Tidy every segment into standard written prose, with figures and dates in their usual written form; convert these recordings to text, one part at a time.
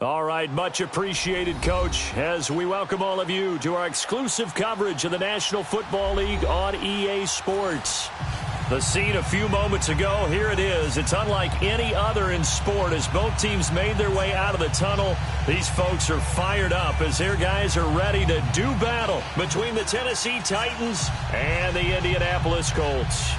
All right, much appreciated, Coach, as we welcome all of you to our exclusive coverage of the National Football League on EA Sports. The scene a few moments ago, here it is. It's unlike any other in sport as both teams made their way out of the tunnel. These folks are fired up as their guys are ready to do battle between the Tennessee Titans and the Indianapolis Colts.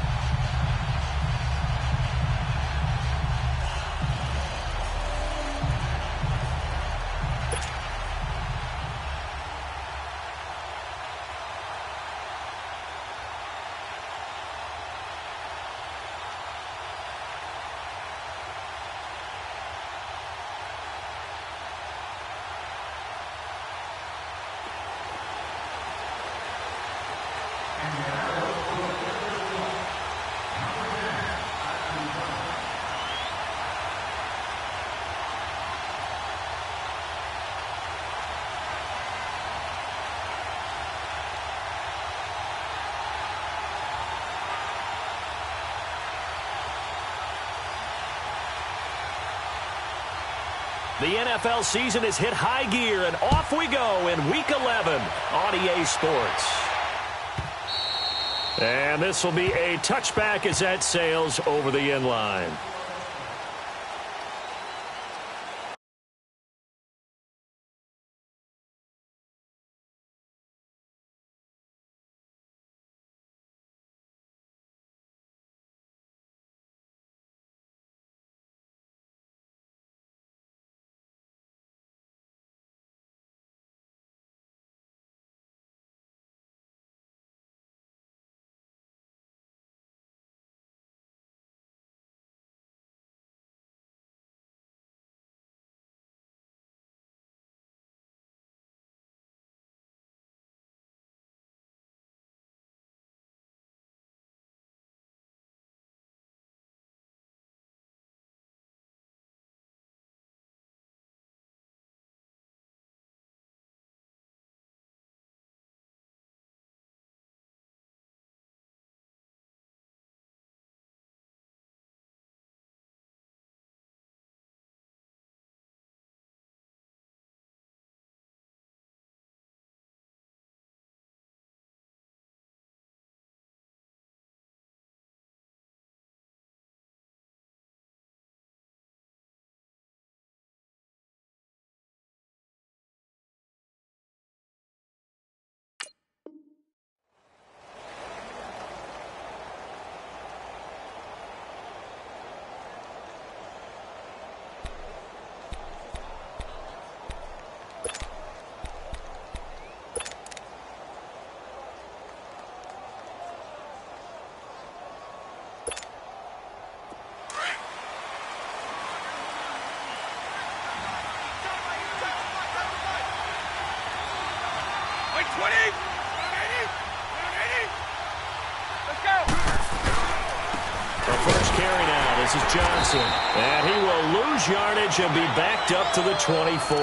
The NFL season has hit high gear, and off we go in Week 11 on EA Sports. And this will be a touchback as that sails over the end line. This is Johnson, and he will lose yardage and be backed up to the 24.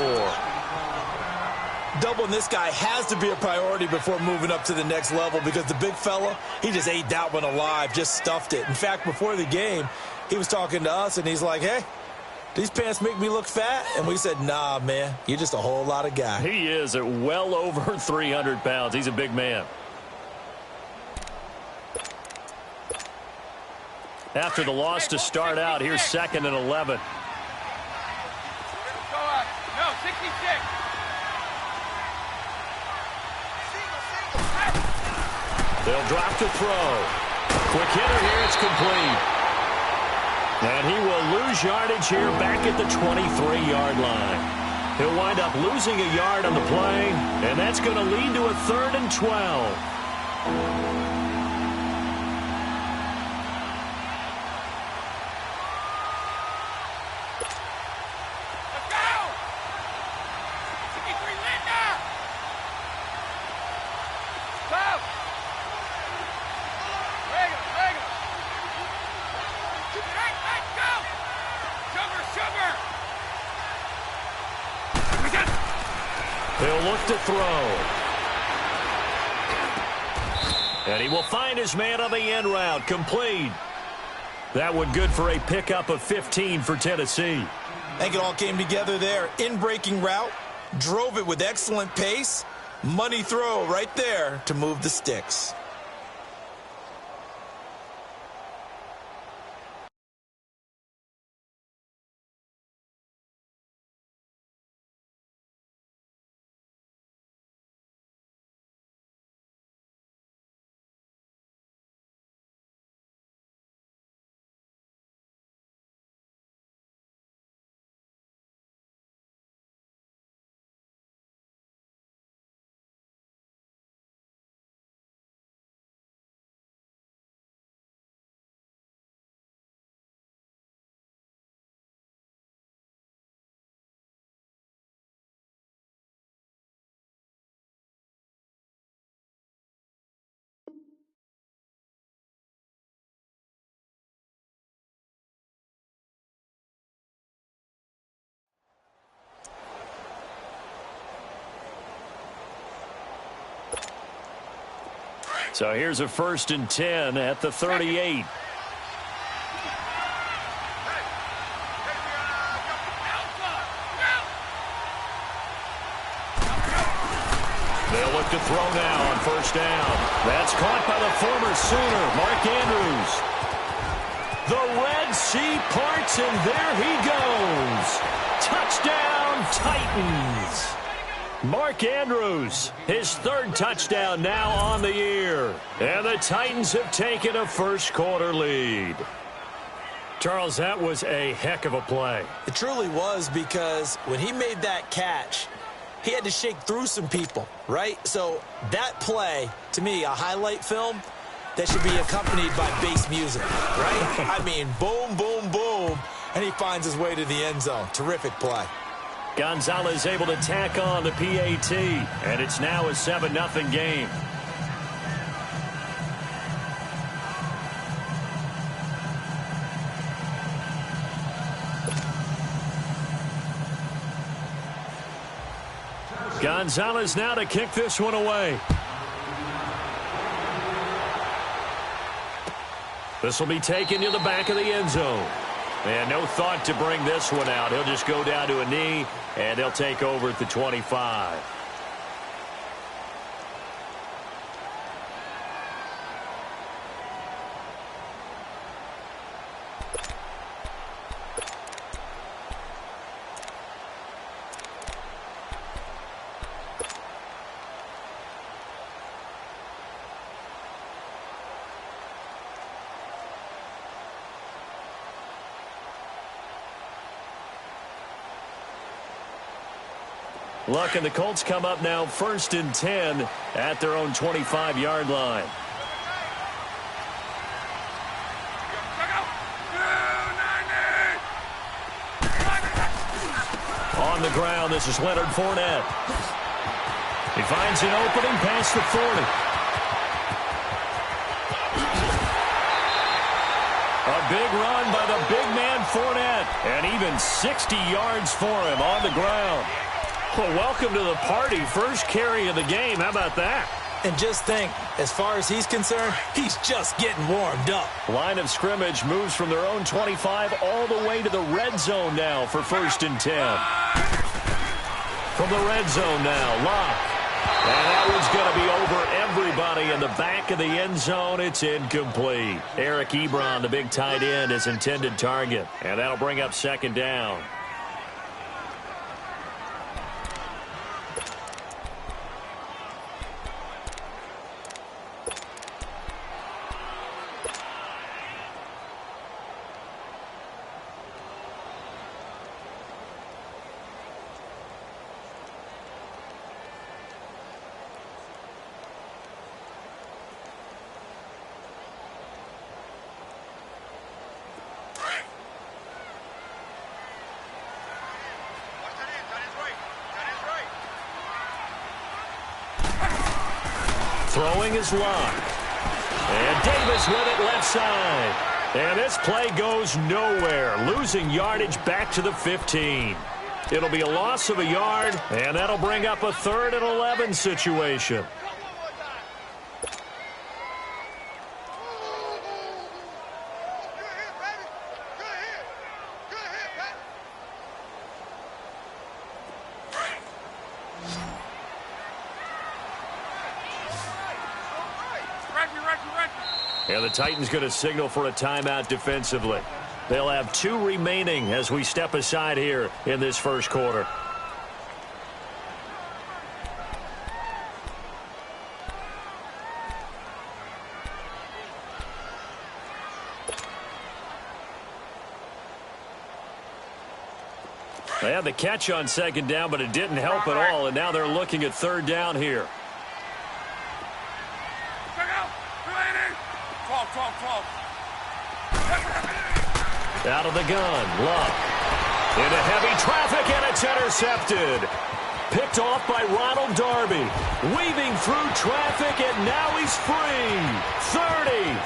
Doubling this guy has to be a priority before moving up to the next level because the big fella, he just ate that one alive, just stuffed it. In fact, before the game, he was talking to us, and he's like, hey, these pants make me look fat? And we said, nah, man, you're just a whole lot of guy. He is at well over 300 pounds. He's a big man. After the loss to start out, here's 2nd and 11. No, 66. They'll drop to throw. Quick hitter here, it's complete. And he will lose yardage here back at the 23-yard line. He'll wind up losing a yard on the play, and that's going to lead to a 3rd and 12. He'll look to throw. And he will find his man on the end route. Complete. That one good for a pickup of 15 for Tennessee. I think it all came together there. In-breaking route, drove it with excellent pace. Money throw right there to move the sticks. So here's a 1st and 10 at the 38. They'll look to throw now on 1st down. That's caught by the former Sooner, Mark Andrews. The Red Sea parts, and there he goes. Touchdown, Titans. Mark Andrews, his 3rd touchdown now on the year. And the Titans have taken a 1st quarter lead. Charles, that was a heck of a play. It truly was, because when he made that catch, he had to shake through some people, right? So that play, to me, a highlight film that should be accompanied by bass music, right? I mean, boom, boom, boom, and he finds his way to the end zone. Terrific play. Gonzalez able to tack on the PAT, and it's now a 7-0 game. Gonzalez now to kick this one away. This will be taken to the back of the end zone. And no thought to bring this one out. He'll just go down to a knee, and they'll take over at the 25. Luck, and the Colts come up now 1st and 10 at their own 25-yard line. On the ground, this is Leonard Fournette. He finds an opening past the 40. A big run by the big man Fournette, and even 60 yards for him on the ground. Well, welcome to the party. 1st carry of the game. How about that? And just think, as far as he's concerned, he's just getting warmed up. Line of scrimmage moves from their own 25 all the way to the red zone now for 1st and 10. From the red zone now, Locke. And that one's going to be over everybody in the back of the end zone. It's incomplete. Eric Ebron, the big tight end, is intended target. And that'll bring up 2nd down. Throwing is Locke. And Davis with it left side. And this play goes nowhere. Losing yardage back to the 15. It'll be a loss of a yard, and that'll bring up a 3rd and 11 situation. And the Titans going to signal for a timeout defensively. They'll have 2 remaining as we step aside here in this first quarter. They had the catch on second down, but it didn't help at all, and now they're looking at third down here. 12. Out of the gun, Luck. Into heavy traffic, and it's intercepted. Picked off by Ronald Darby. Weaving through traffic, and now he's free. 30,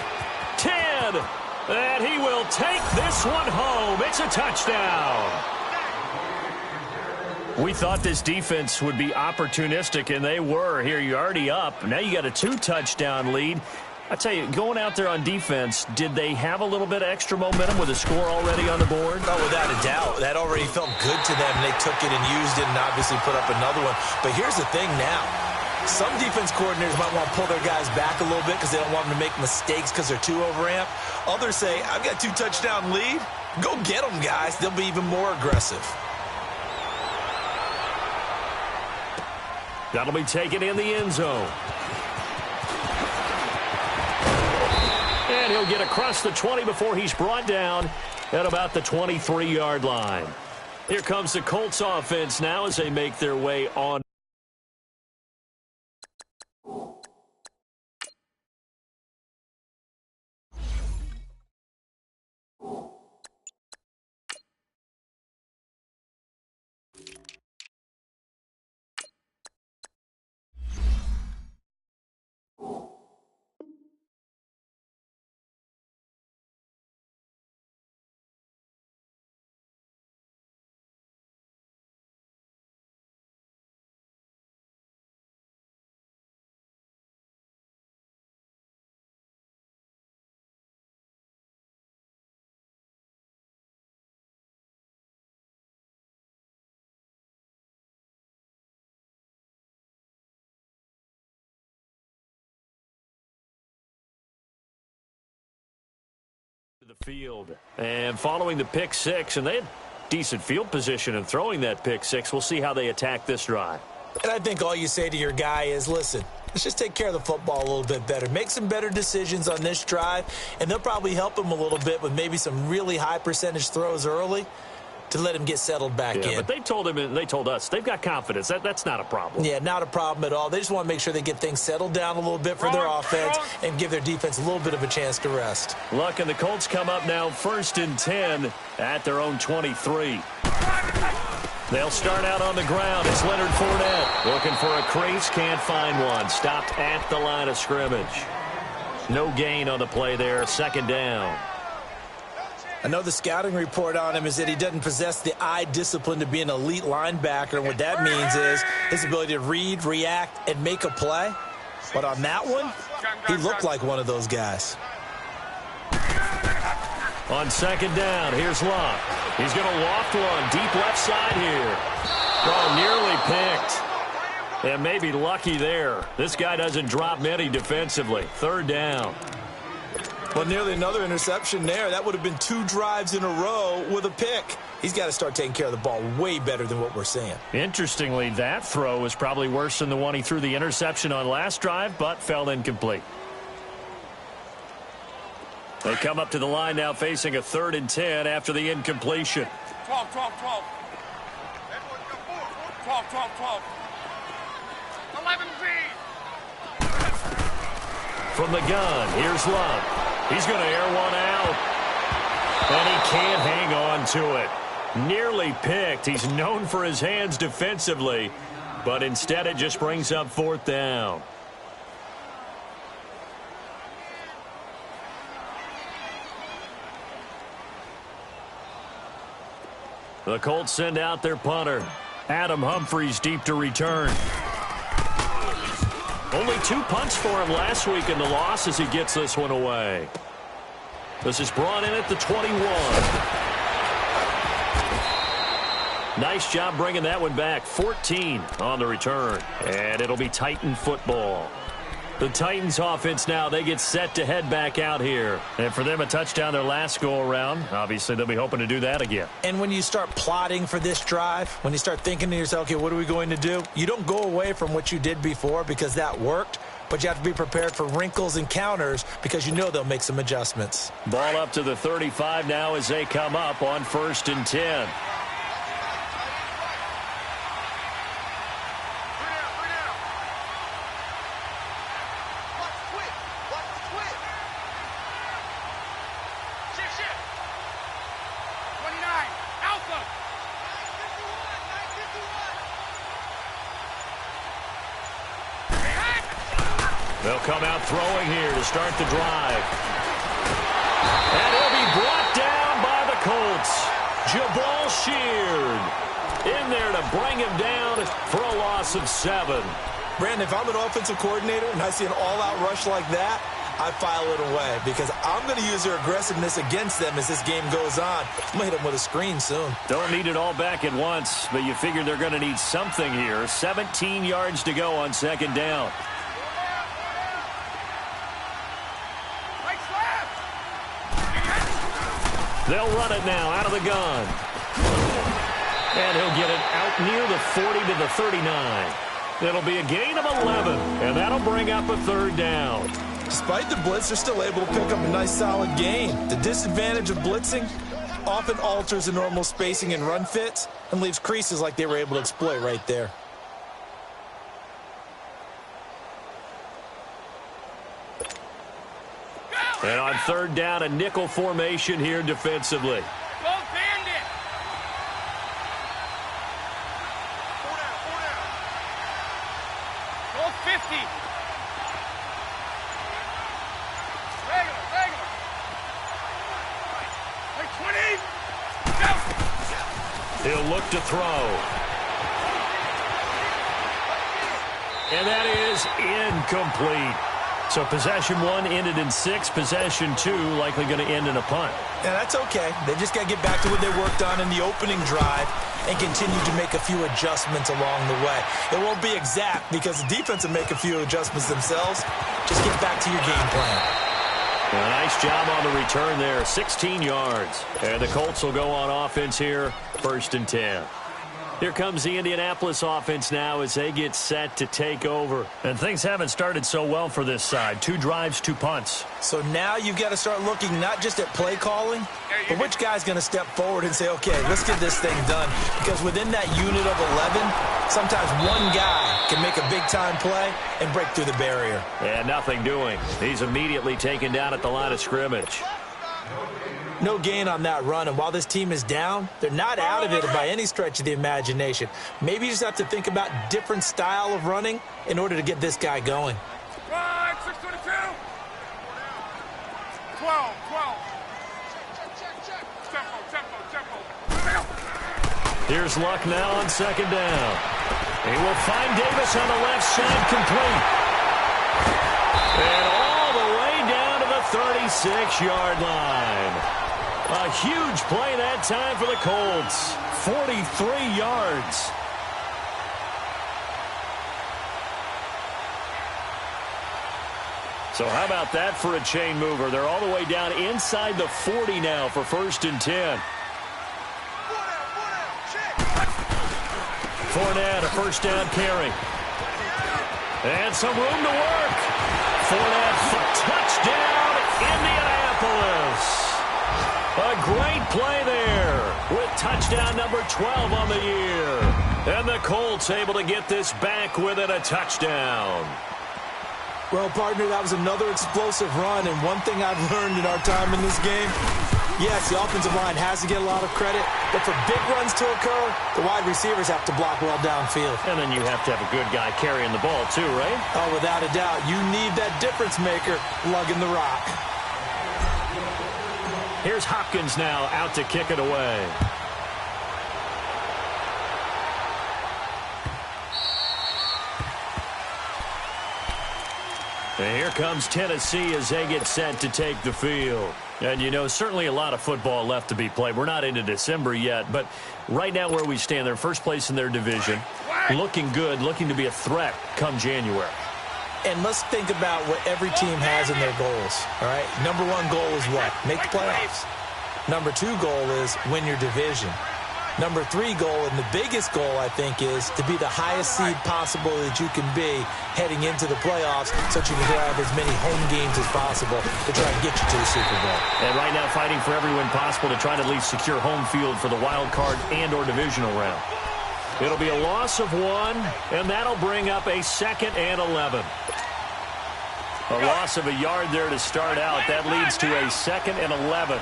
10, and he will take this one home. It's a touchdown. We thought this defense would be opportunistic, and they were. Here, you're already up. Now you got a 2-touchdown lead. I tell you, going out there on defense, did they have a little bit of extra momentum with a score already on the board? Oh, without a doubt. That already felt good to them. They took it and used it and obviously put up another one. But here's the thing now. Some defense coordinators might want to pull their guys back a little bit because they don't want them to make mistakes because they're too overamped. Others say, I've got 2-touchdown lead. Go get them, guys. They'll be even more aggressive. That'll be taken in the end zone. And he'll get across the 20 before he's brought down at about the 23-yard line. Here comes the Colts offense now as they make their way on. The field and following the pick six, and they had decent field position in throwing that pick six. We'll see how they attack this drive. And I think all you say to your guy is, listen, let's just take care of the football a little bit better. Make some better decisions on this drive, and they'll probably help him a little bit with maybe some really high percentage throws early to let him get settled back in. But they told him, and they told us, they've got confidence. That's not a problem. Yeah, not a problem at all. They just want to make sure they get things settled down a little bit for their offense and give their defense a little bit of a chance to rest. Luck and the Colts come up now 1st and 10 at their own 23. They'll start out on the ground. It's Leonard Fournette looking for a crease, can't find one. Stopped at the line of scrimmage. No gain on the play there, 2nd down. I know the scouting report on him is that he doesn't possess the eye discipline to be an elite linebacker, and what that means is his ability to read, react, and make a play. But on that one, he looked like one of those guys. On 2nd down, here's Luck. He's going to loft one deep left side here. Oh, nearly picked. And maybe lucky there. This guy doesn't drop many defensively. 3rd down. Well, nearly another interception there. That would have been 2 drives in a row with a pick. He's got to start taking care of the ball way better than what we're seeing. Interestingly, that throw was probably worse than the one he threw the interception on last drive, but fell incomplete. They come up to the line now facing a 3rd and 10 after the incompletion. 12. 11 From the gun, here's Luck. He's going to air one out. And he can't hang on to it. Nearly picked. He's known for his hands defensively, but instead it just brings up 4th down. The Colts send out their punter. Adam Humphries deep to return. Only 2 punts for him last week in the loss as he gets this one away. This is brought in at the 21. Nice job bringing that one back. 14 on the return. And it'll be Titan football. The Titans offense now, they get set to head back out here. And for them, a touchdown their last go-around. Obviously, they'll be hoping to do that again. And when you start plotting for this drive, when you start thinking to yourself, okay, what are we going to do? You don't go away from what you did before because that worked, but you have to be prepared for wrinkles and counters because you know they'll make some adjustments. Ball up to the 35 now as they come up on 1st and 10. They'll come out throwing here to start the drive. And he'll be brought down by the Colts. Jabal Sheard in there to bring him down for a loss of 7. Brandon, if I'm an offensive coordinator and I see an all-out rush like that, I file it away because I'm going to use their aggressiveness against them as this game goes on. I'm going to hit them with a screen soon. Don't need it all back at once, but you figure they're going to need something here. 17 yards to go on 2nd down. They'll run it now out of the gun. And he'll get it out near the 40 to the 39. It'll be a gain of 11, and that'll bring up a 3rd down. Despite the blitz, they're still able to pick up a nice, solid gain. The disadvantage of blitzing often alters the normal spacing and run fits and leaves creases like they were able to exploit right there. And on 3rd down, a nickel formation here defensively. Go bandit! Go 50! Regular! Like 20! Go! He'll look to throw. And that is incomplete. So possession 1 ended in 6. Possession 2 likely going to end in a punt. Yeah, that's okay. They just got to get back to what they worked on in the opening drive and continue to make a few adjustments along the way. It won't be exact because the defense will make a few adjustments themselves. Just get back to your game plan. A nice job on the return there. 16 yards. And the Colts will go on offense here. 1st and 10. Here comes the Indianapolis offense now as they get set to take over. And things haven't started so well for this side. 2 drives, 2 punts. So now you've got to start looking not just at play calling, but which guy's going to step forward and say, okay, let's get this thing done. Because within that unit of 11, sometimes one guy can make a big-time play and break through the barrier. And nothing doing. He's immediately taken down at the line of scrimmage. No gain on that run, and while this team is down, they're not out of it by any stretch of the imagination. Maybe you just have to think about different style of running in order to get this guy going. 622! 12. Tempo. Here's Luck now on 2nd down. He will find Davis on the left side complete. And all the way down to the 36-yard line. A huge play that time for the Colts. 43 yards. So how about that for a chain mover? They're all the way down inside the 40 now for 1st and 10. Fournette, a 1st down carry. And some room to work. Fournette for touchdown, Indianapolis. A great play there with touchdown number 12 on the year. And the Colts able to get this back within a touchdown. Well, partner, that was another explosive run, and one thing I've learned in our time in this game, yes, the offensive line has to get a lot of credit, but for big runs to occur, the wide receivers have to block well downfield. And then you have to have a good guy carrying the ball too, right? Oh, without a doubt. You need that difference maker lugging the rock. Here's Hopkins now out to kick it away. And here comes Tennessee as they get set to take the field. And, you know, certainly a lot of football left to be played. We're not into December yet, but right now where we stand, they're first place in their division, looking good, looking to be a threat come January. And let's think about what every team has in their goals, all right? Number one goal is what? Make the playoffs. Number two goal is win your division. Number three goal, and the biggest goal, I think, is to be the highest seed possible that you can be heading into the playoffs so that you can grab as many home games as possible to try and get you to the Super Bowl. And right now fighting for every win possible to try to at least secure home field for the wild card and or divisional round. It'll be a loss of 1, and that'll bring up a 2nd and 11. A loss of a yard there to start out. That leads to a 2nd and 11.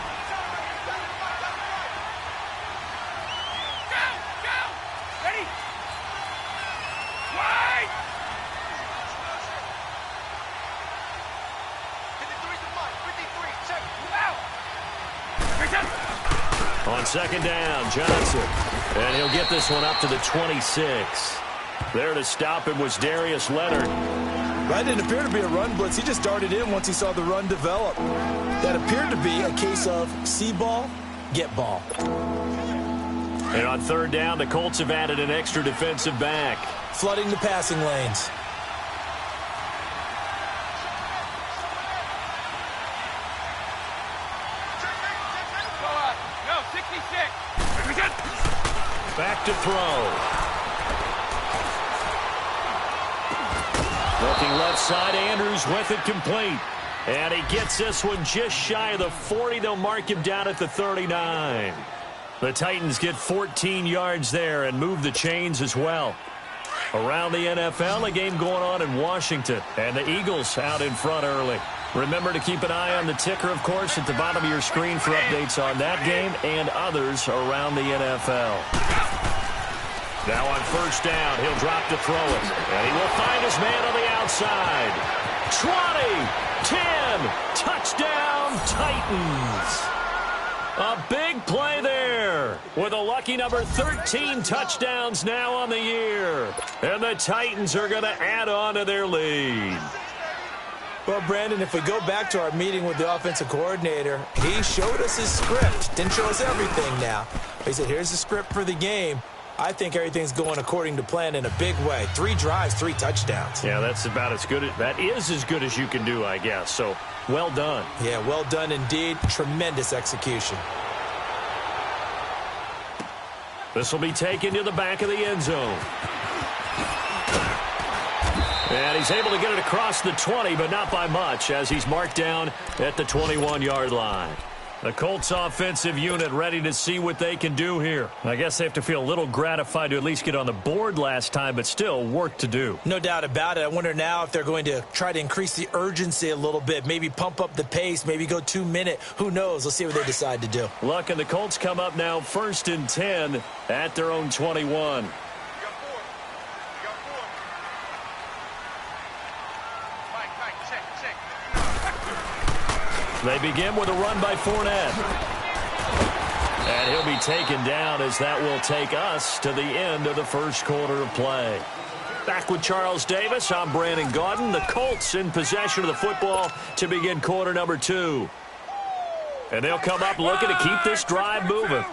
On 2nd down, Johnson. And he'll get this one up to the 26. There to stop him was Darius Leonard. That didn't appear to be a run blitz. He just darted in once he saw the run develop. That appeared to be a case of see ball, get ball. And on 3rd down, the Colts have added an extra defensive back. Flooding the passing lanes. Back to throw. Looking left side, Andrews with it complete. And he gets this one just shy of the 40. They'll mark him down at the 39. The Titans get 14 yards there and move the chains as well. Around the NFL, a game going on in Washington. And the Eagles out in front early. Remember to keep an eye on the ticker, of course, at the bottom of your screen for updates on that game and others around the NFL. Now on 1st down, he'll drop to throw it. And he will find his man on the outside. 20, 10, touchdown Titans. A big play there with a lucky number 13 touchdowns now on the year. And the Titans are going to add on to their lead. Well, Brandon, if we go back to our meeting with the offensive coordinator, he showed us his script. Didn't show us everything now. He said, here's the script for the game. I think everything's going according to plan in a big way. 3 drives, 3 touchdowns. Yeah, that's about as good. That is as good as you can do, I guess. So, well done. Yeah, well done indeed. Tremendous execution. This will be taken to the back of the end zone. And he's able to get it across the 20, but not by much, as he's marked down at the 21-yard line. The Colts offensive unit ready to see what they can do here. I guess they have to feel a little gratified to at least get on the board last time, but still work to do. No doubt about it. I wonder now if they're going to try to increase the urgency a little bit, maybe pump up the pace, maybe go 2-minute. Who knows? Let's see what they decide to do. Luck and the Colts come up now 1st and 10 at their own 21. They begin with a run by Fournette. And he'll be taken down as that will take us to the end of the 1st quarter of play. Back with Charles Davis, I'm Brandon Gaudin. The Colts in possession of the football to begin quarter number 2. And they'll come up looking to keep this drive moving.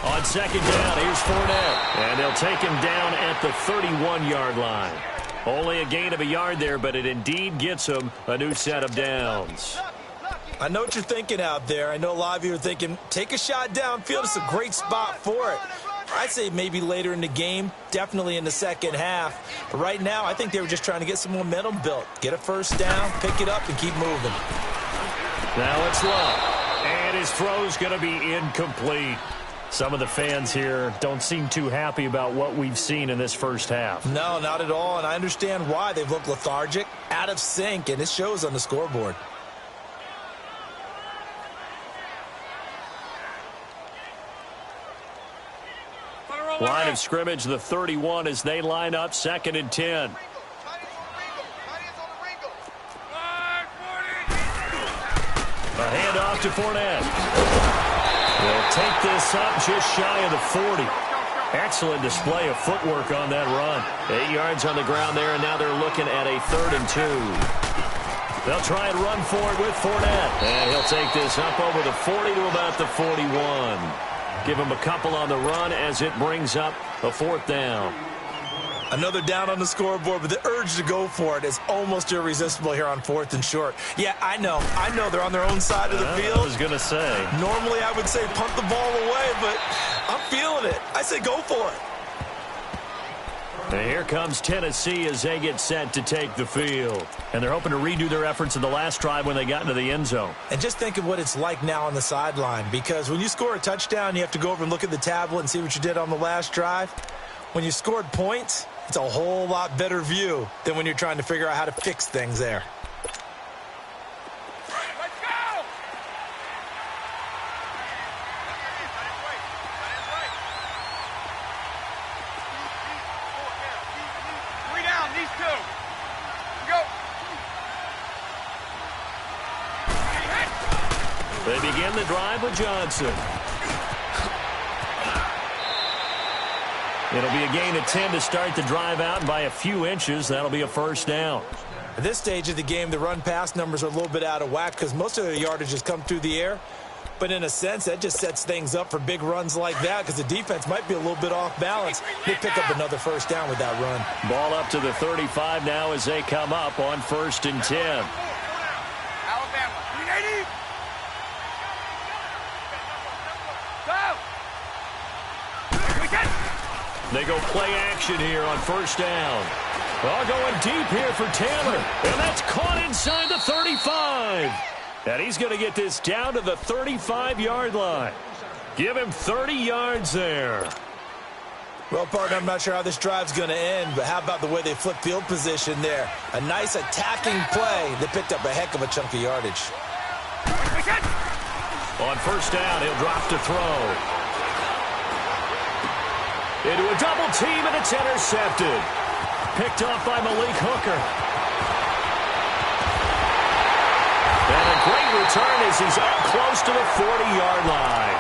On 2nd down, here's Fournette. And they'll take him down at the 31-yard line. Only a gain of a yard there, but it indeed gets him a new set of downs. I know what you're thinking out there. I know a lot of you are thinking, take a shot downfield. It's a great spot for it. I'd say maybe later in the game, definitely in the 2nd half. But right now, I think they were just trying to get some momentum built. Get a 1st down, pick it up, and keep moving. Now it's Love. And his throw's going to be incomplete. Some of the fans here don't seem too happy about what we've seen in this 1st half. No, not at all, and I understand why. They've looked lethargic, out of sync, and it shows on the scoreboard. Line of scrimmage, the 31, as they line up 2nd and 10. A handoff to Fournette. They'll take this up just shy of the 40. Excellent display of footwork on that run. 8 yards on the ground there, and now they're looking at a 3rd and 2. They'll try and run for it with Fournette. And he'll take this up over the 40 to about the 41. Give him a couple on the run as it brings up a 4th down. Another down on the scoreboard, but the urge to go for it is almost irresistible here on 4th and short. Yeah, I know they're on their own side of the field. I was going to say. Normally I would say punt the ball away, but I'm feeling it. I say go for it. And here comes Tennessee as they get set to take the field. And they're hoping to redo their efforts in the last drive when they got into the end zone. And just think of what it's like now on the sideline, because when you score a touchdown, you have to go over and look at the tablet and see what you did on the last drive. When you scored points, it's a whole lot better view than when you're trying to figure out how to fix things there. Let's go! 3 down, these 2. Go. They begin the drive with Johnson. It'll be a gain of 10 to start the drive out, and by a few inches, that'll be a 1st down. At this stage of the game, the run-pass numbers are a little bit out of whack because most of the yardage has come through the air. But in a sense, that just sets things up for big runs like that because the defense might be a little bit off balance. They pick up another 1st down with that run. Ball up to the 35 now as they come up on 1st and 10. Alabama, 380. Go. They go play action here on 1st down. All going deep here for Taylor. And that's caught inside the 35. And he's going to get this down to the 35-yard line. Give him 30 yards there. Well, partner, I'm not sure how this drive's going to end, but how about the way they flip field position there? A nice attacking play that picked up a heck of a chunk of yardage. On 1st down, he'll drop to throw. Into a double team, and it's intercepted. Picked off by Malik Hooker. And a great return as he's up close to the 40-yard line.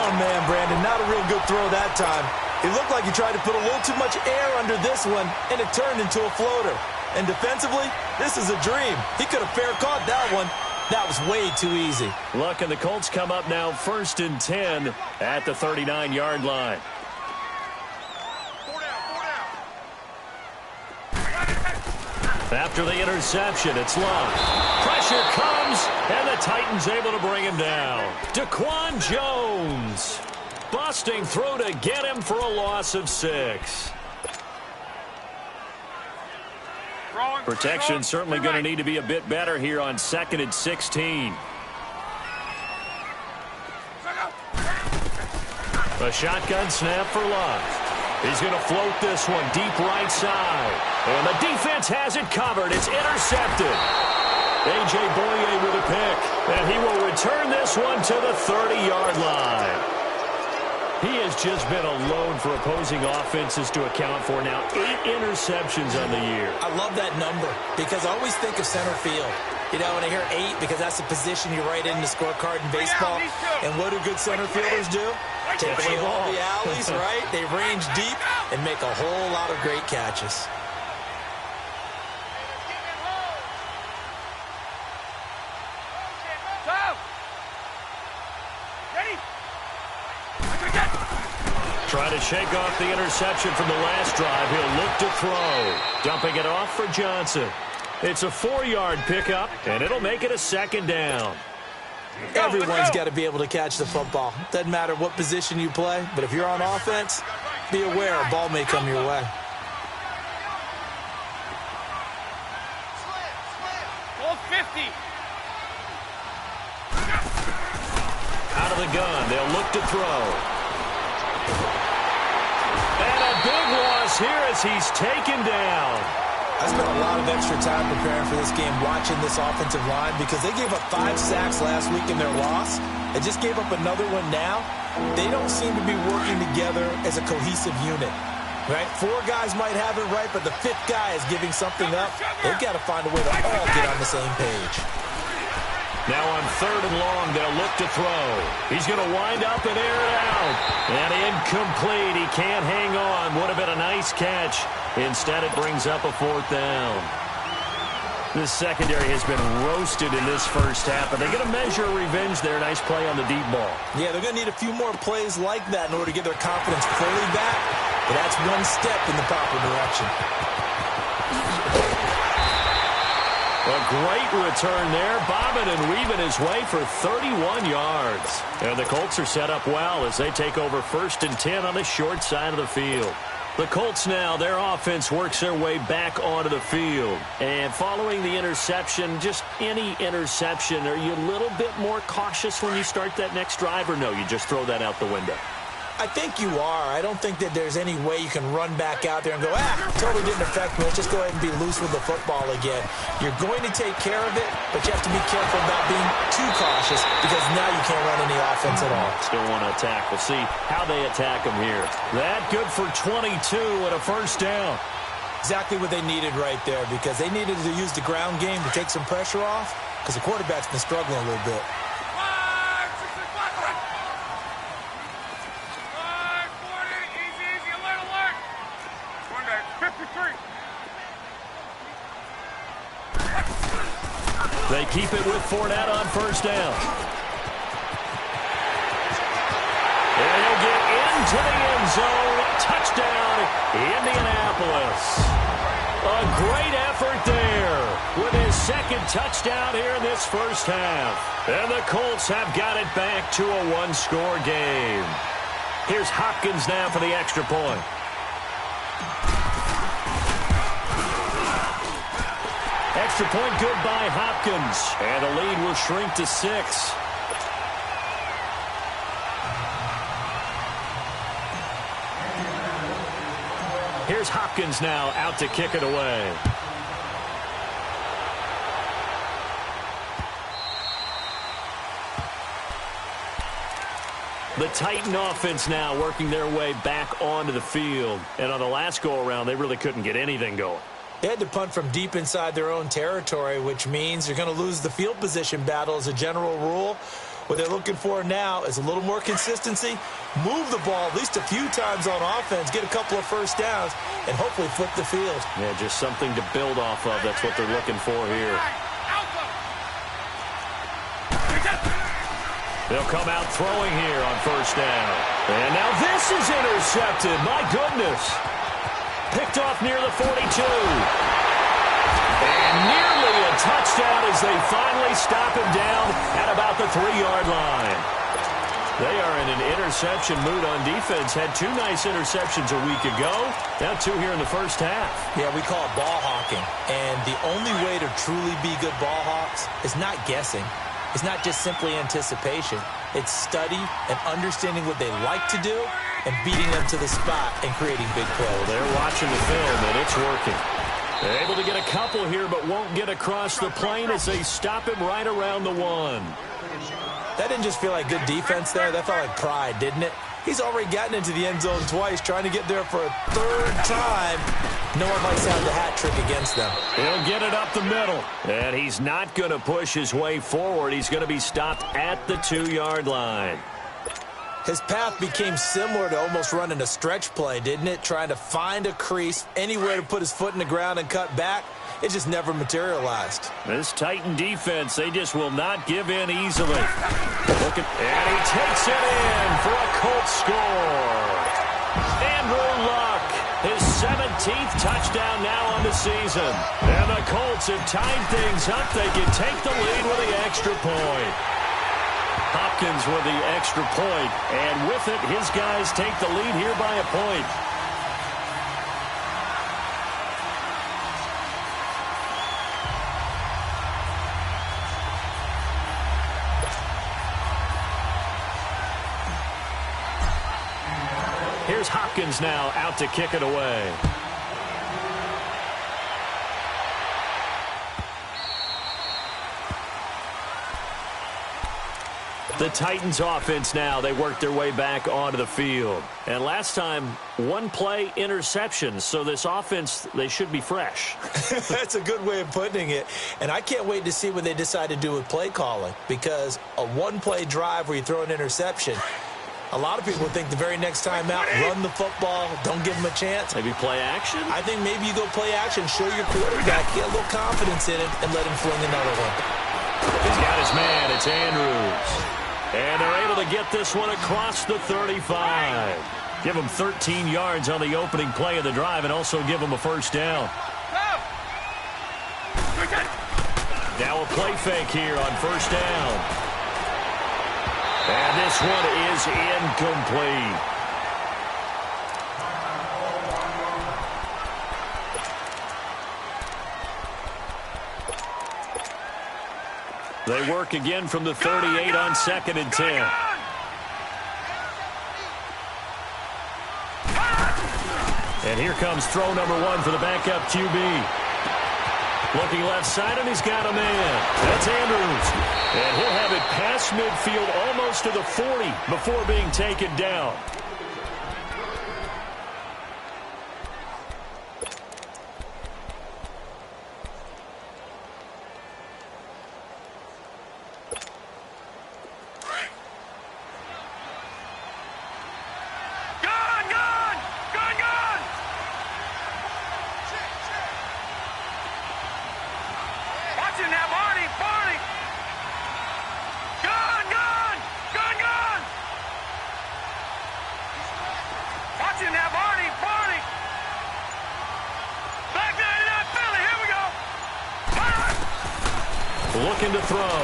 Oh, man, Brandon, not a real good throw that time. It looked like he tried to put a little too much air under this one, and it turned into a floater. And defensively, this is a dream. He could have fair caught that one. That was way too easy. Look, and the Colts come up now 1st and 10 at the 39-yard line. 4 down. After the interception, it's locked. Pressure comes, and the Titans able to bring him down. Daquan Jones busting through to get him for a loss of 6. Protection certainly going to need to be a bit better here on 2nd and 16. A shotgun snap for Luck. He's going to float this one deep right side. And the defense has it covered. It's intercepted. A.J. Boye with a pick. And he will return this one to the 30-yard line. He has just been a load for opposing offenses to account for now. 8 interceptions on the year. I love that number because I always think of center field. You know, when I hear 8, because that's the position you write in the scorecard in baseball. And what do good center fielders do? Take away all the alleys, right? They range deep and make a whole lot of great catches. Trying to shake off the interception from the last drive. He'll look to throw. Dumping it off for Johnson. It's a 4-yard pickup, and it'll make it a 2nd down. Everyone's got to be able to catch the football. Doesn't matter what position you play, but if you're on offense, be aware a ball may come your way. Ball 50. Out of the gun, they'll look to throw. And a big loss here as he's taken down. I spent a lot of extra time preparing for this game watching this offensive line because they gave up 5 sacks last week in their loss. They just gave up another one now. They don't seem to be working together as a cohesive unit. Right? 4 guys might have it right, but the 5th guy is giving something up. They've got to find a way to all get on the same page. Now on 3rd and long, they'll look to throw. He's going to wind up and air it out. And incomplete. He can't hang on. Would have been a nice catch. Instead, it brings up a 4th down. This secondary has been roasted in this first half, but they're going to measure revenge there. Nice play on the deep ball. Yeah, they're going to need a few more plays like that in order to get their confidence fully back. But that's one step in the proper direction. A great return there, bobbing and weaving his way for 31 yards. And the Colts are set up well as they take over 1st and 10 on the short side of the field. The Colts now, their offense works their way back onto the field. And following the interception, just any interception, are you a little bit more cautious when you start that next drive, or no, you just throw that out the window? I think you are. I don't think that there's any way you can run back out there and go, totally didn't affect me. Let's just go ahead and be loose with the football again. You're going to take care of it, but you have to be careful about being too cautious because now you can't run any offense at all. Still want to attack. We'll see how they attack them here. That good for 22 and a 1st down. Exactly what they needed right there because they needed to use the ground game to take some pressure off because the quarterback's been struggling a little bit. They keep it with Fournette on 1st down. And he'll get into the end zone. Touchdown, Indianapolis. A great effort there with his 2nd touchdown here in this first half. And the Colts have got it back to a 1-score game. Here's Hopkins now for the extra point. Extra point good by Hopkins. And the lead will shrink to 6. Here's Hopkins now out to kick it away. The Titan offense now working their way back onto the field. And on the last go-around, they really couldn't get anything going. They had to punt from deep inside their own territory, which means you're going to lose the field position battle as a general rule. What they're looking for now is a little more consistency, move the ball at least a few times on offense, get a couple of 1st downs, and hopefully flip the field. Yeah, just something to build off of. That's what they're looking for here. They'll come out throwing here on 1st down. And now this is intercepted. My goodness. Picked off near the 42. And nearly a touchdown as they finally stop him down at about the 3-yard line. They are in an interception mood on defense. Had 2 nice interceptions a week ago. Now 2 here in the first half. Yeah, we call it ball hawking. And the only way to truly be good ball hawks is not guessing. It's not just simply anticipation. It's study and understanding what they like to do and beating them to the spot and creating big plays. Well, they're watching the film, and it's working. They're able to get a couple here, but won't get across the plane as they stop him right around the 1. That didn't just feel like good defense there. That felt like pride, didn't it? He's already gotten into the end zone twice, trying to get there for a 3rd time. No one likes to have the hat trick against them. He'll get it up the middle. And he's not going to push his way forward. He's going to be stopped at the 2-yard line. His path became similar to almost running a stretch play, didn't it? Trying to find a crease, anywhere to put his foot in the ground and cut back. It just never materialized. This Titan defense, they just will not give in easily. And he takes it in for a Colts score. Andrew Luck, his 17th touchdown now on the season. And the Colts have tied things up. They can take the lead with the extra point. Hopkins with the extra point, and with it, his guys take the lead here by a point. Here's Hopkins now out to kick it away. The Titans offense now, they work their way back onto the field. And last time, one play interception. So this offense, they should be fresh. That's a good way of putting it. And I can't wait to see what they decide to do with play calling, because a one-play drive where you throw an interception, a lot of people think the very next time out, run the football, don't give them a chance. Maybe play action? I think maybe you go play action, show your quarterback, get a little confidence in him, and let him fling another one. He's got his man. It's Andrews. And they're able to get this one across the 35. Give him 13 yards on the opening play of the drive and also give him a first down. Now a play fake here on first down. And this one is incomplete. They work again from the 38 on 2nd and 10. And here comes throw number 1 for the backup QB. Looking left side, and he's got a man. That's Andrews. And he'll have it past midfield almost to the 40 before being taken down. Looking to throw.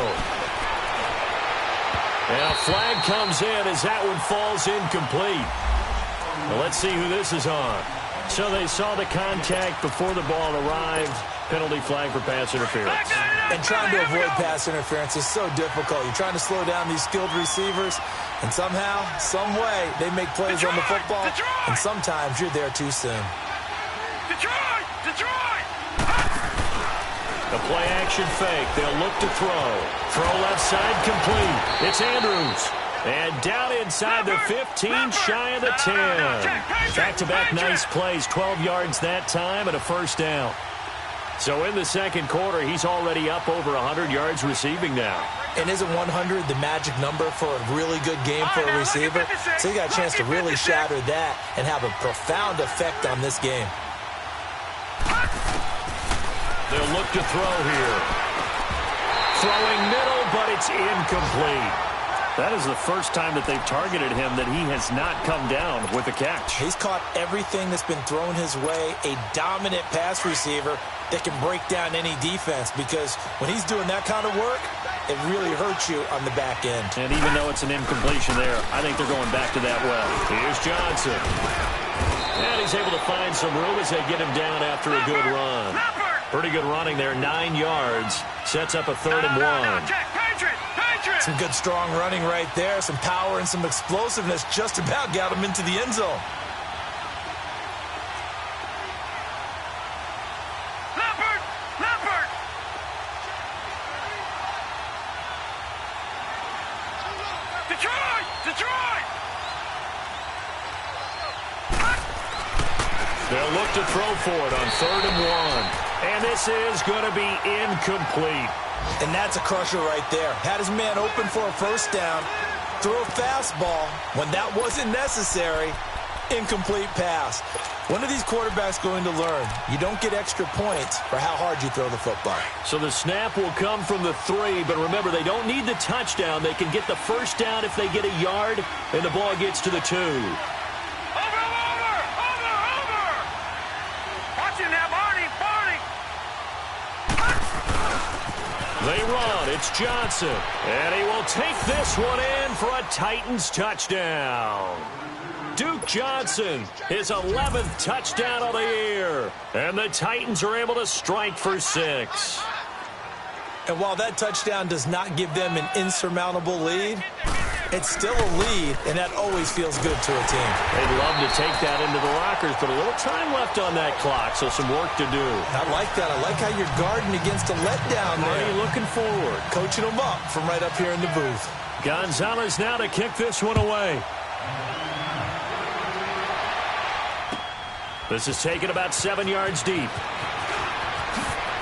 And a flag comes in as that one falls incomplete. Well, let's see who this is on. So they saw the contact before the ball arrived. Penalty flag for pass interference. And trying to avoid pass interference is so difficult. You're trying to slow down these skilled receivers, and somehow, some way, they make plays on the football, and sometimes you're there too soon. The play-action fake. They'll look to throw. Throw left side complete. It's Andrews. And down inside the 15, shy of the 10. Back-to-back nice plays. 12 yards that time and a first down. So in the second quarter, he's already up over 100 yards receiving now. And isn't 100 the magic number for a really good game for a receiver? So he got a chance to really shatter that and have a profound effect on this game. They'll look to throw here. Throwing middle, but it's incomplete. That is the first time that they've targeted him that he has not come down with a catch. He's caught everything that's been thrown his way. A dominant pass receiver that can break down any defense, because when he's doing that kind of work, it really hurts you on the back end. And even though it's an incompletion there, I think they're going back to that well. Here's Johnson. And he's able to find some room as they get him down after a good run. Pretty good running there, 9 yards. Sets up a 3rd and 1. Some good strong running right there. Some power and some explosiveness just about got him into the end zone. They'll look to throw for it on 3rd and 1. And this is going to be incomplete. And that's a crusher right there. Had his man open for a first down. Throw a fastball when that wasn't necessary. Incomplete pass. When are these quarterbacks going to learn? You don't get extra points for how hard you throw the football. So the snap will come from the 3, but remember, they don't need the touchdown. They can get the first down if they get a yard, and the ball gets to the 2. They run. It's Johnson. And he will take this one in for a Titans touchdown. Duke Johnson, his 11th touchdown of the year. And the Titans are able to strike for 6. And while that touchdown does not give them an insurmountable lead, it's still a lead, and that always feels good to a team. They'd love to take that into the lockers, but a little time left on that clock, so some work to do. I like that. I like how you're guarding against a letdown there. Already looking forward. Coaching them up from right up here in the booth. Gonzalez now to kick this one away. This is taken about 7 yards deep.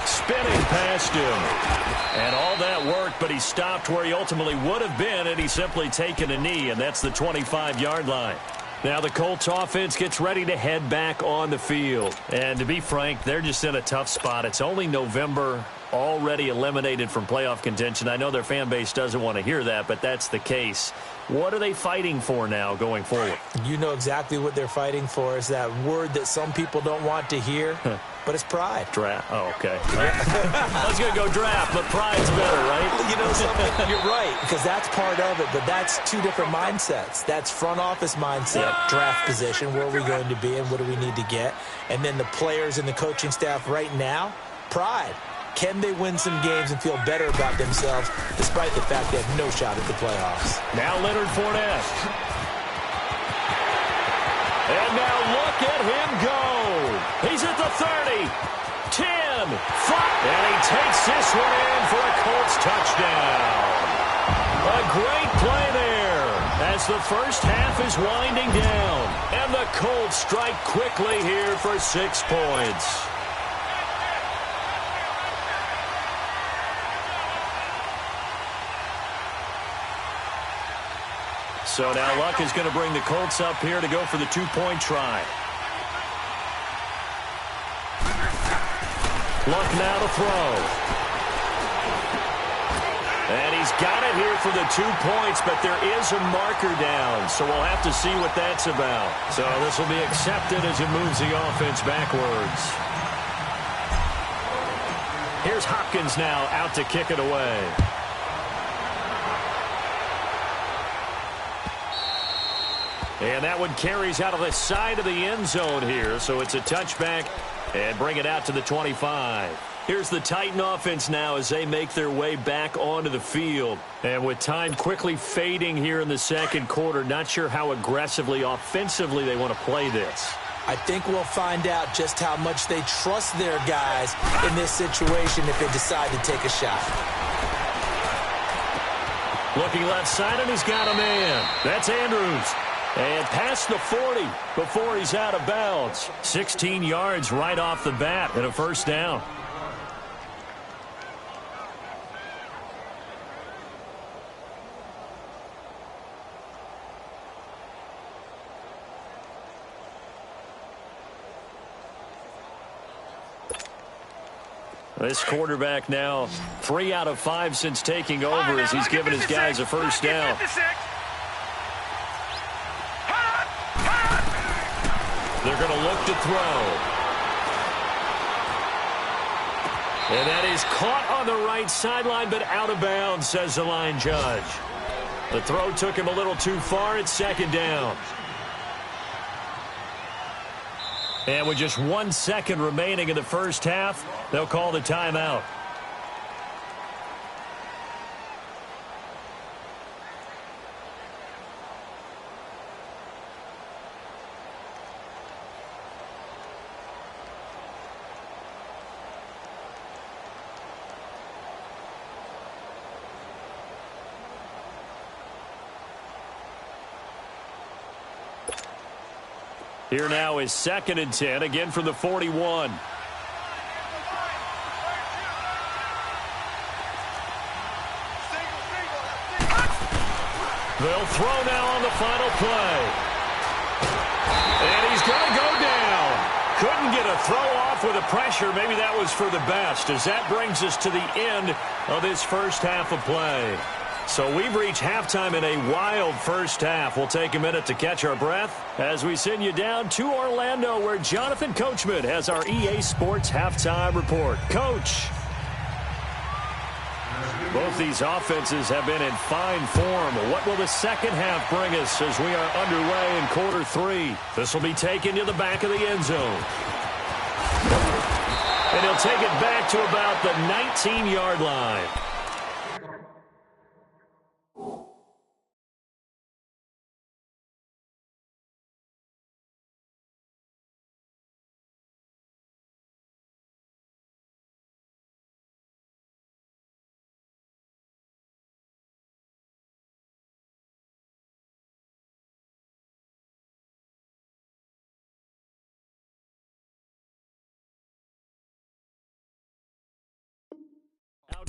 Spinning past him. And all that worked, but he stopped where he ultimately would have been, and he's simply taken a knee, and that's the 25-yard line. Now the Colts offense gets ready to head back on the field. And to be frank, they're just in a tough spot. It's only November, already eliminated from playoff contention. I know their fan base doesn't want to hear that, but that's the case. What are they fighting for now going forward? You know exactly what they're fighting for. Is that word that some people don't want to hear, but it's pride. Draft. Oh, okay. I was going to go draft, but pride's better, right? You know something? You're right, because that's part of it, but that's two different mindsets. That's front office mindset, draft position, where are we going to be and what do we need to get? And then the players and the coaching staff right now, pride. Can they win some games and feel better about themselves despite the fact they have no shot at the playoffs? Now Leonard Fournette. And now look at him go. He's at the 30, 10, 5. And he takes this one in for a Colts touchdown. A great play there as the first half is winding down. And the Colts strike quickly here for 6 points. So now Luck is going to bring the Colts up here to go for the 2-point try. Luck now to throw. And he's got it here for the 2 points, but there is a marker down, so we'll have to see what that's about. So this will be accepted as it moves the offense backwards. Here's Hopkins now out to kick it away. And that one carries out of the side of the end zone here. So it's a touchback and bring it out to the 25. Here's the Titan offense now as they make their way back onto the field. And with time quickly fading here in the second quarter, not sure how aggressively, offensively they want to play this. I think we'll find out just how much they trust their guys in this situation if they decide to take a shot. Looking left side, and he's got a man. That's Andrews. And past the 40 before he's out of bounds. 16 yards right off the bat and a first down. This quarterback now 3 out of 5 since taking over as he's given his guys a first down. They're going to look to throw. And that is caught on the right sideline, but out of bounds, says the line judge. The throw took him a little too far. It's second down. And with just 1 second remaining in the first half, they'll call the timeout. Here now is 2nd and 10, again from the 41. They'll throw now on the final play. And he's going to go down. Couldn't get a throw off with the pressure. Maybe that was for the best, as that brings us to the end of this first half of play. So we've reached halftime in a wild first half. We'll take a minute to catch our breath as we send you down to Orlando, where Jonathan Coachman has our EA Sports halftime report. Coach. Both these offenses have been in fine form. What will the second half bring us as we are underway in quarter 3? This will be taken to the back of the end zone. And he'll take it back to about the 19-yard line.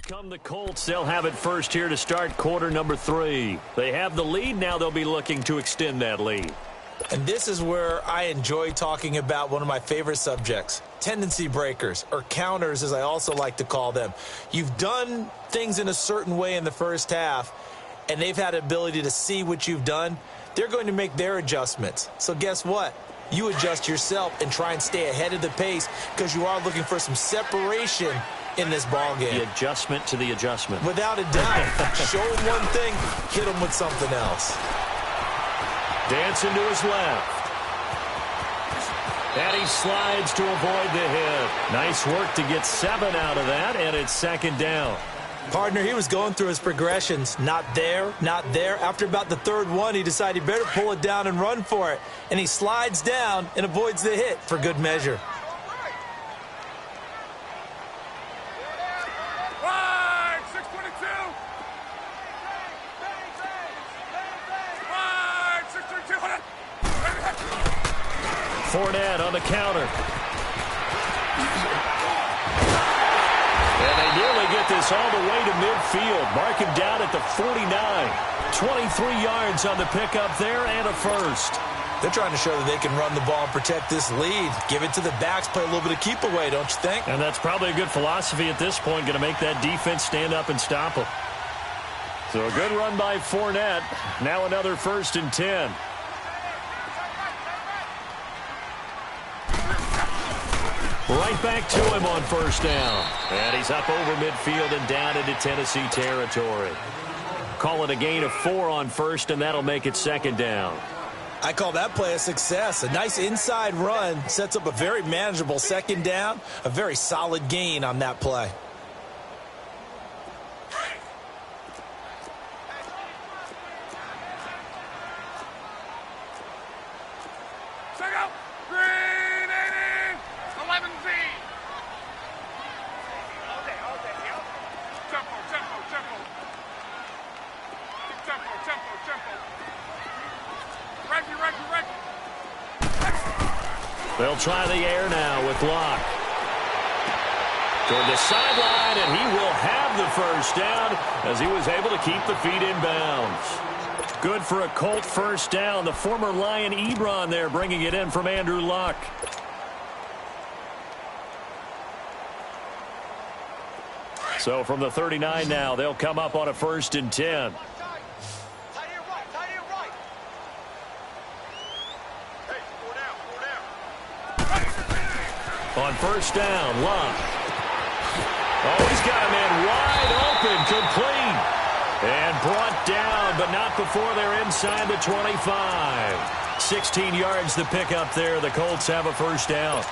Come the Colts. They'll have it first here to start quarter number 3. They have the lead. Now they'll be looking to extend that lead. And this is where I enjoy talking about one of my favorite subjects, tendency breakers, or counters as I also like to call them. You've done things in a certain way in the first half, and they've had the ability to see what you've done. They're going to make their adjustments. So guess what? You adjust yourself and try and stay ahead of the pace because you are looking for some separation in this ball game. The adjustment to the adjustment. Without a doubt. Show him one thing, hit him with something else. Dancing to his left. And he slides to avoid the hit. Nice work to get 7 out of that, and it's second down. Partner, he was going through his progressions. Not there, not there. After about the third one, he decided he better pull it down and run for it. And he slides down and avoids the hit for good measure. Fournette on the counter. And they nearly get this all the way to midfield. Mark him down at the 49. 23 yards on the pickup there and a first. They're trying to show that they can run the ball and protect this lead. Give it to the backs, play a little bit of keep away, don't you think? And that's probably a good philosophy at this point, going to make that defense stand up and stop them. So a good run by Fournette. Now another 1st and 10. Right back to him on first down. And he's up over midfield and down into Tennessee territory. Call it a gain of 4 on first, and that'll make it second down. I call that play a success. A nice inside run sets up a very manageable second down. A very solid gain on that play. They'll try the air now with Locke. Toward the sideline, and he will have the first down as he was able to keep the feet in bounds. Good for a Colt first down. The former Lion Ebron there bringing it in from Andrew Luck. So from the 39 now, they'll come up on a 1st and 10. On first down, Luck. Oh, he's got a man wide open, complete. And brought down, but not before they're inside the 25. 16 yards to pick up there. The Colts have a first down.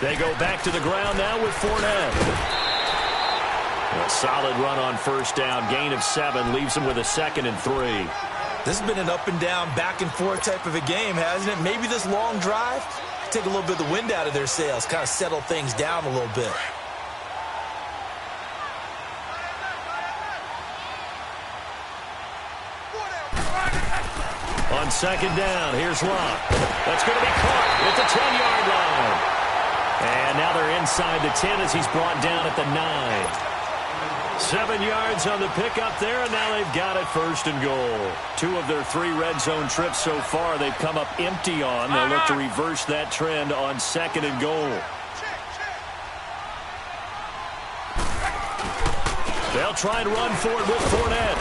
They go back to the ground now with Fournette. A solid run on first down. Gain of 7 leaves them with a 2nd and 3. This has been an up and down, back and forth type of a game, hasn't it? Maybe this long drive, take a little bit of the wind out of their sails, kind of settle things down a little bit. On second down, here's Locke. That's going to be caught at the 10-yard line. And now they're inside the 10 as he's brought down at the 9. 7 yards on the pickup there, and now they've got it 1st and goal. 2 of their 3 red zone trips so far they've come up empty on. They'll look to reverse that trend on 2nd and goal. They'll try and run for it with Fournette.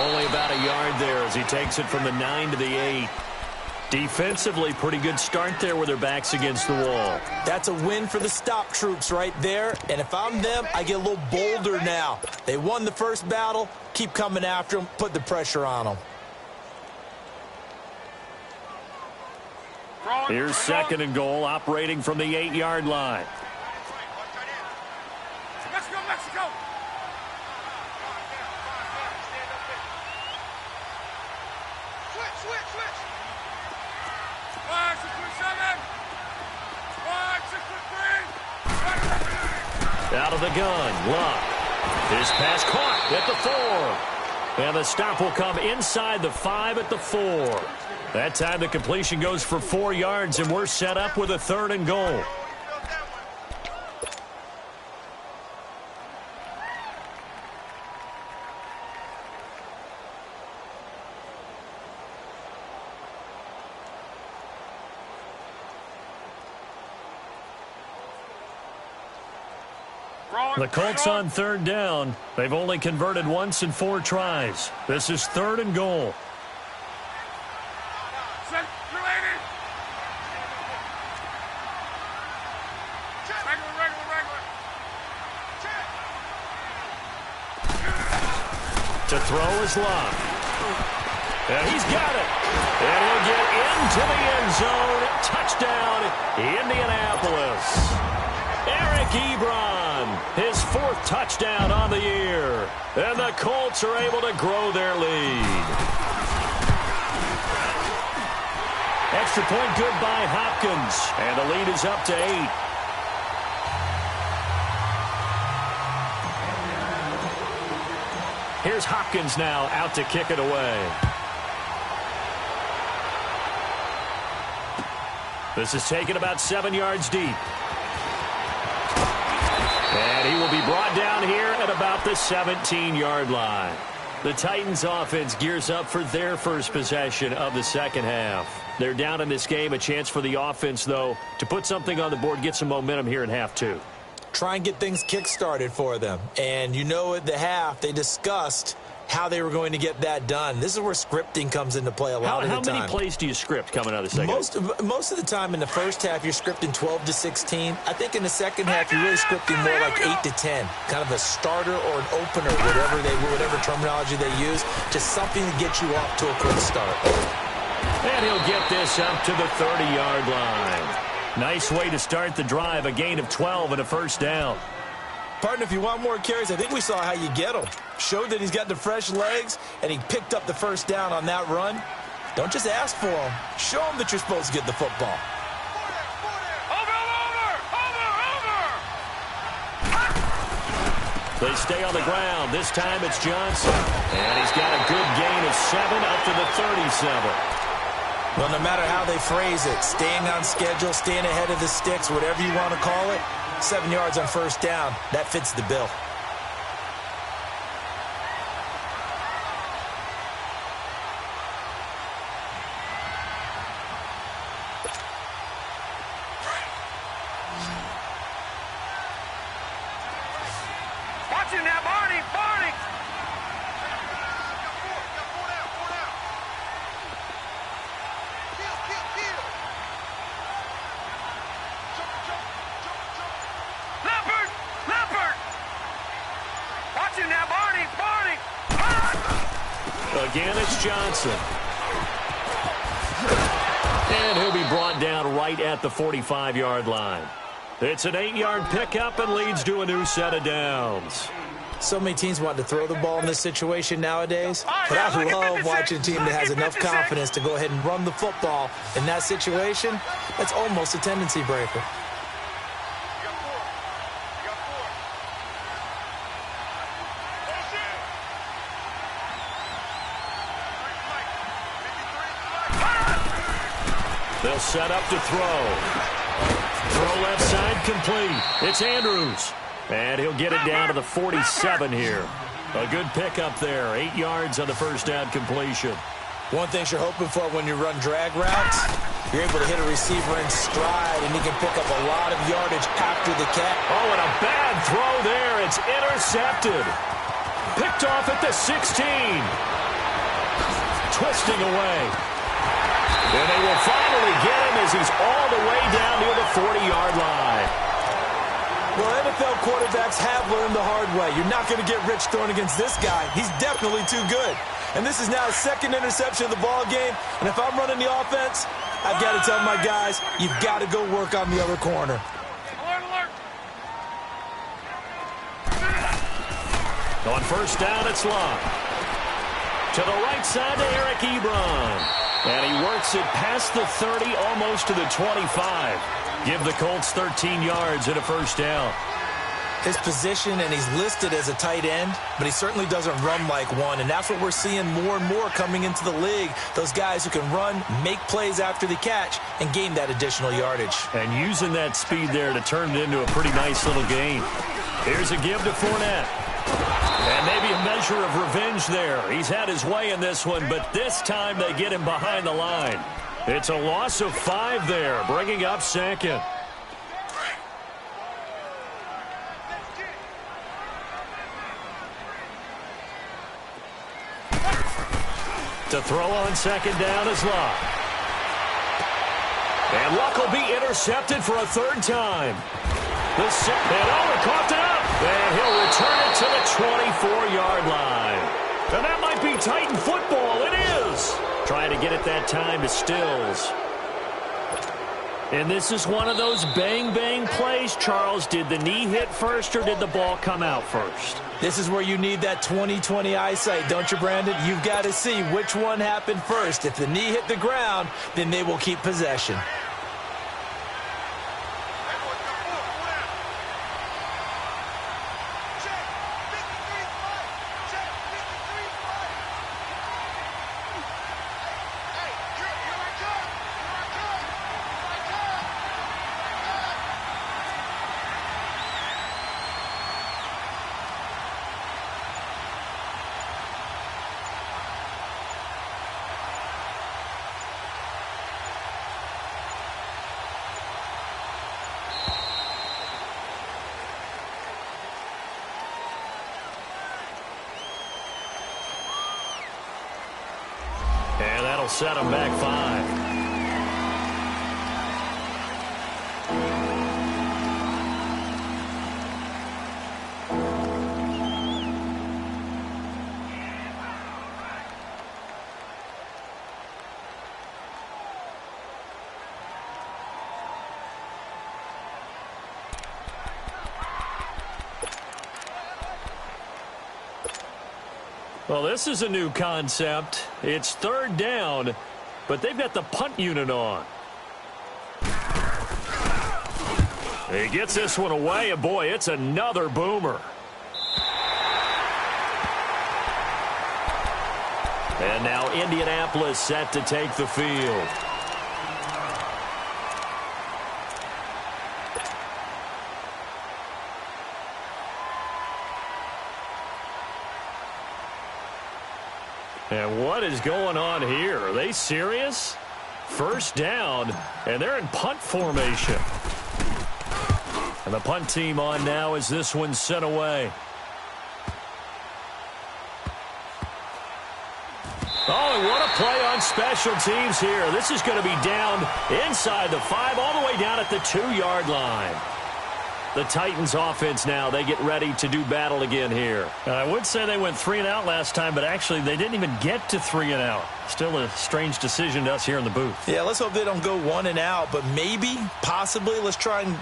Only about a yard there as he takes it from the 9 to the 8. Defensively, pretty good start there with their backs against the wall. That's a win for the stop troops right there. And if I'm them, I get a little bolder now. They won the first battle. Keep coming after them. Put the pressure on them. Here's 2nd and goal, operating from the 8-yard line. Let's go, Mexico! Switch! 5, 6, 7. 5, 6, 3. Out of the gun, Luck. His pass caught at the 4. And the stop will come inside the 5 at the 4. That time the completion goes for 4 yards, and we're set up with a 3rd and goal. The Colts on 3rd down. They've only converted once in 4 tries. This is 3rd and goal. To throw is Luck. And he's got it. And he'll get into the end zone. Touchdown, Indianapolis. Eric Ebron, his 4th touchdown on the year. And the Colts are able to grow their lead. Extra point good by Hopkins. And the lead is up to 8. Here's Hopkins now out to kick it away. This is taken about 7 yards deep. And he will be brought down here at about the 17-yard line. The Titans offense gears up for their first possession of the second half. They're down in this game. A chance for the offense, though, to put something on the board, get some momentum here in half 2. Try and get things kick-started for them. And you know at the half, they discussed how they were going to get that done. This is where scripting comes into play a lot of the time. How many plays do you script coming out of the second? Most of the time in the first half, you're scripting 12 to 16. I think in the second half, you're really scripting more like 8 to 10. Kind of a starter or an opener, whatever terminology they use, just something to get you off to a quick start. And he'll get this up to the 30-yard line. Nice way to start the drive, a gain of 12 and a first down. Partner, if you want more carries, I think we saw how you get him. Showed that he's got the fresh legs, and he picked up the first down on that run. Don't just ask for him. Show him that you're supposed to get the football. They stay on the ground. This time it's Johnson. And he's got a good gain of 7 up to the 37. Well, no matter how they phrase it, staying on schedule, staying ahead of the sticks, whatever you want to call it, 7 yards on first down, that fits the bill. Watch it now, Barney! Barney! Leopard! Leopard! Watch it now, Barney! Barney! Again, it's Johnson. And he'll be brought down right at the 45-yard line. It's an 8-yard pickup and leads to a new set of downs. So many teams want to throw the ball in this situation nowadays, but I love watching a team that has enough confidence to go ahead and run the football. In that situation, that's almost a tendency breaker. They'll set up to throw. Throw left side complete. It's Andrews. And he'll get it down to the 47 here. A good pickup there. 8 yards on the first down completion. One thing you're hoping for when you run drag routes, you're able to hit a receiver in stride, and he can pick up a lot of yardage after the catch. Oh, and a bad throw there. It's intercepted. Picked off at the 16. Twisting away. And they will finally get him as he's all the way down near the 40-yard line. Well, NFL quarterbacks have learned the hard way. You're not going to get rich throwing against this guy. He's definitely too good. And this is now his second interception of the ball game. And if I'm running the offense, I've got to tell my guys, you've got to go work on the other corner. Alert, alert! On first down, it's Long. To the right side to Eric Ebron. And he works it past the 30, almost to the 25. Give the Colts 13 yards and a first down. His position, and he's listed as a tight end, but he certainly doesn't run like one, and that's what we're seeing more and more coming into the league. Those guys who can run, make plays after the catch, and gain that additional yardage. And using that speed there to turn it into a pretty nice little gain. Here's a give to Fournette. And maybe a measure of revenge there. He's had his way in this one, but this time they get him behind the line. It's a loss of 5 there, bringing up second. To throw on second down is Luck. And Luck will be intercepted for a 3rd time. The set, and Owen coughed it up. And he'll return it to the 24-yard line. And that might be Titan football. It is. Trying to get it that time to Stills. And this is one of those bang-bang plays, Charles. Did the knee hit first or did the ball come out first? This is where you need that 20/20 eyesight, don't you, Brandon? You've got to see which one happened first. If the knee hit the ground, then they will keep possession. And that'll set him back 5. Well, this is a new concept. It's 3rd down, but they've got the punt unit on. He gets this one away, and boy, it's another boomer. And now Indianapolis set to take the field. And what is going on here? Are they serious? 1st down, and they're in punt formation. And the punt team on now as this one's sent away. Oh, and what a play on special teams here. This is going to be down inside the 5, all the way down at the 2-yard line. The Titans offense now, they get ready to do battle again here. I would say they went 3 and out last time, but actually they didn't even get to 3 and out. Still a strange decision to us here in the booth. Yeah, let's hope they don't go 1 and out, but maybe, possibly, let's try and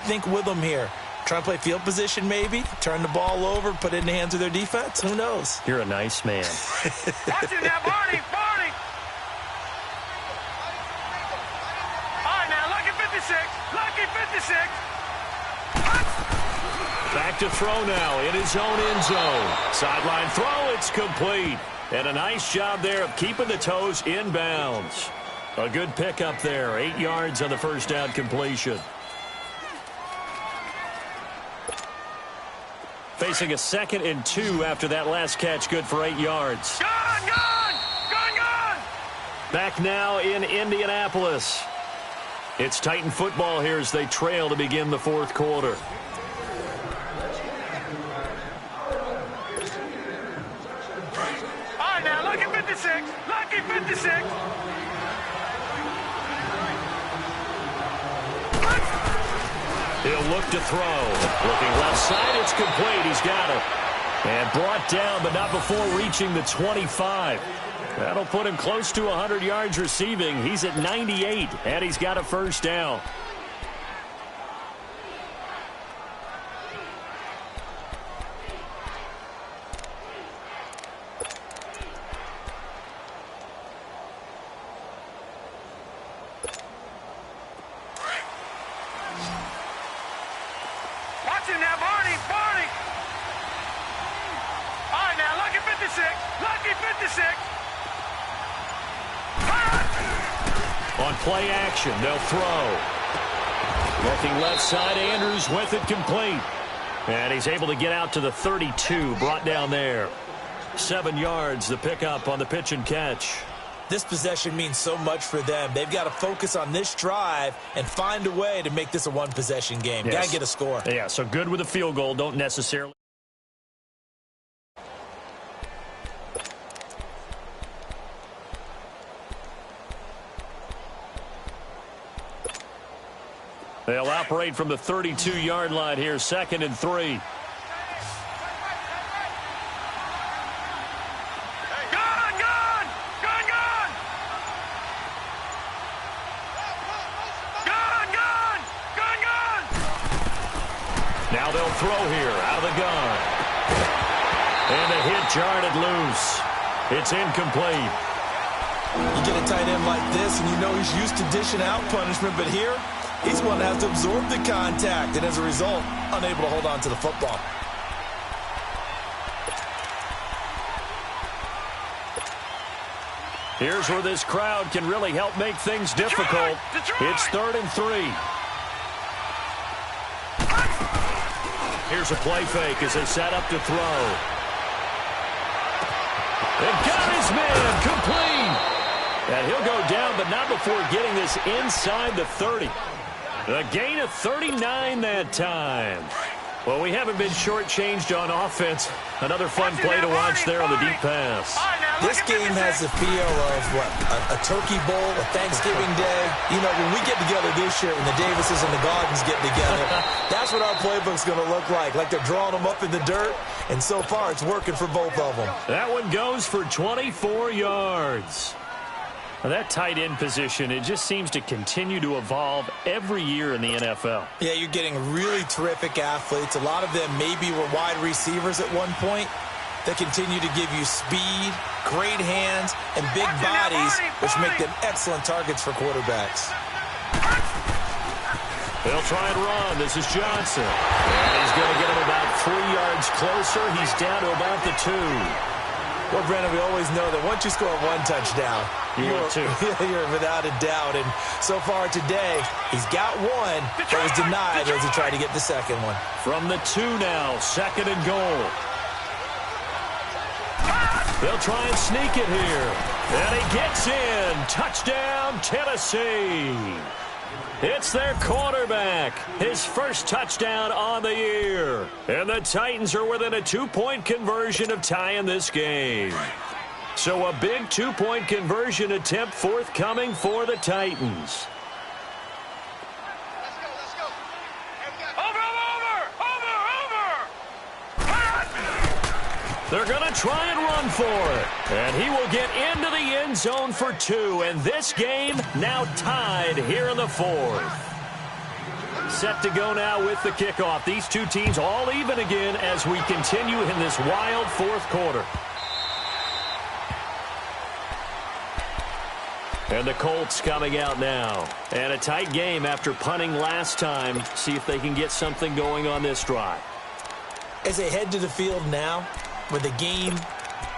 think with them here. Try and play field position maybe, turn the ball over, put it in the hands of their defense. Who knows? You're a nice man. Watch it now, Barney! Barney! All right, now, Lucky 56. Lucky 56. Back to throw now in his own end zone. Sideline throw, it's complete. And a nice job there of keeping the toes in bounds. A good pickup there, 8 yards on the 1st down completion. Facing a 2nd and 2 after that last catch, good for 8 yards. Gone, gone! Gone, gone! Back now in Indianapolis. It's Titan football here as they trail to begin the 4th quarter. All right, now, Lucky 56. Lucky 56. He'll look to throw. Looking left side, it's complete. He's got it. And brought down, but not before reaching the 25. That'll put him close to 100 yards receiving. He's at 98, and he's got a 1st down. Watch it now, Barney! On play action, they'll throw. Looking left side, Andrews with it complete. And he's able to get out to the 32, brought down there. 7 yards, the pickup on the pitch and catch. This possession means so much for them. They've got to focus on this drive and find a way to make this a one-possession game. Yes. Got to get a score. Yeah, so good with a field goal. Don't necessarily. They'll operate from the 32-yard line here, 2nd and 3. Now they'll throw here out of the gun. And a hit jarred loose. It's incomplete. You get a tight end like this, and you know he's used to dishing out punishment, but here, he's one that has to absorb the contact, and as a result, unable to hold on to the football. Here's where this crowd can really help make things difficult. It's 3rd and 3. Here's a play fake as they set up to throw. And got his man complete. And he'll go down, but not before getting this inside the 30. A gain of 39 that time. Well, we haven't been shortchanged on offense. Another fun play to watch there on the deep pass. This game has the feel of, what, a turkey bowl, a Thanksgiving day. You know, when we get together this year, when the Davises and the Gardens get together, that's what our playbook's going to look like they're drawing them up in the dirt, and so far it's working for both of them. That one goes for 24 yards. Now, that tight end position, it just seems to continue to evolve every year in the NFL. Yeah, you're getting really terrific athletes. A lot of them maybe were wide receivers at one point. They continue to give you speed, great hands, and big bodies, which make them excellent targets for quarterbacks. They'll try and run. This is Johnson. And he's going to get him about 3 yards closer. He's down to about the 2. Well, Brandon, we always know that once you score one touchdown, you're without a doubt. And so far today, he's got one, but was denied as he tried to get the second one. From the 2 now, 2nd and goal. They'll try and sneak it here. And he gets in. Touchdown, Tennessee. It's their quarterback. His first touchdown on the year. And the Titans are within a 2-point conversion of tying this game. So a big 2-point conversion attempt forthcoming for the Titans. They're going to try and run for it. And he will get into the end zone for 2. And this game now tied here in the 4th. Set to go now with the kickoff. These two teams all even again as we continue in this wild 4th quarter. And the Colts coming out now. And a tight game after punting last time. See if they can get something going on this drive. As they head to the field now, with the game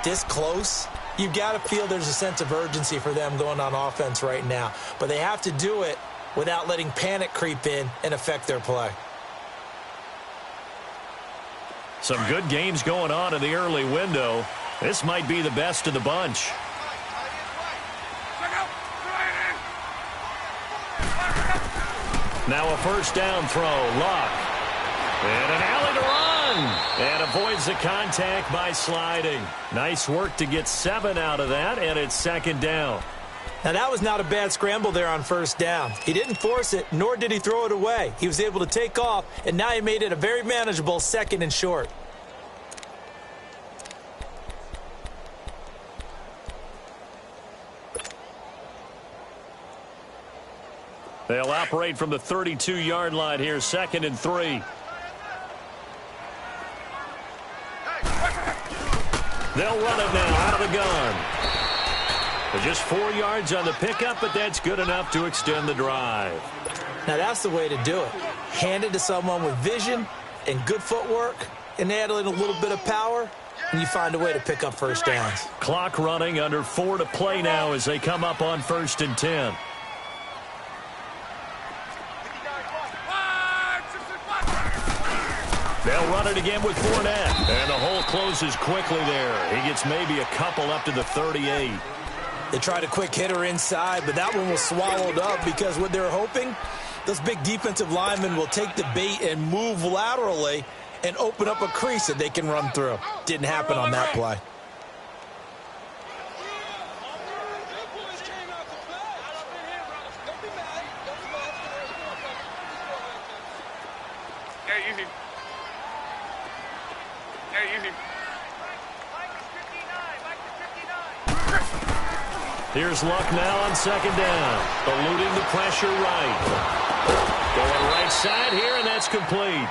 this close, you've got to feel there's a sense of urgency for them going on offense right now. But they have to do it without letting panic creep in and affect their play. Some good games going on in the early window. This might be the best of the bunch. Now a first down throw. Luck. And an alley to run. And avoids the contact by sliding. Nice work to get 7 out of that, and it's 2nd down. Now, that was not a bad scramble there on first down. He didn't force it, nor did he throw it away. He was able to take off, and now he made it a very manageable 2nd and short. They'll operate from the 32-yard line here, 2nd and 3. They'll run it now out of the gun. Just 4 yards on the pickup, but that's good enough to extend the drive. Now, that's the way to do it. Hand it to someone with vision and good footwork, and add in a little bit of power, and you find a way to pick up first downs. Clock running, under 4 to play now as they come up on 1st and 10. They'll run it again with Fournette. And the hole closes quickly there. He gets maybe a couple up to the 38. They tried a quick hitter inside, but that one was swallowed up because what they're hoping, those big defensive linemen will take the bait and move laterally and open up a crease that they can run through. Didn't happen on that play. Here's Luck now on second down. Eluding the pressure right. Going right side here, and that's complete.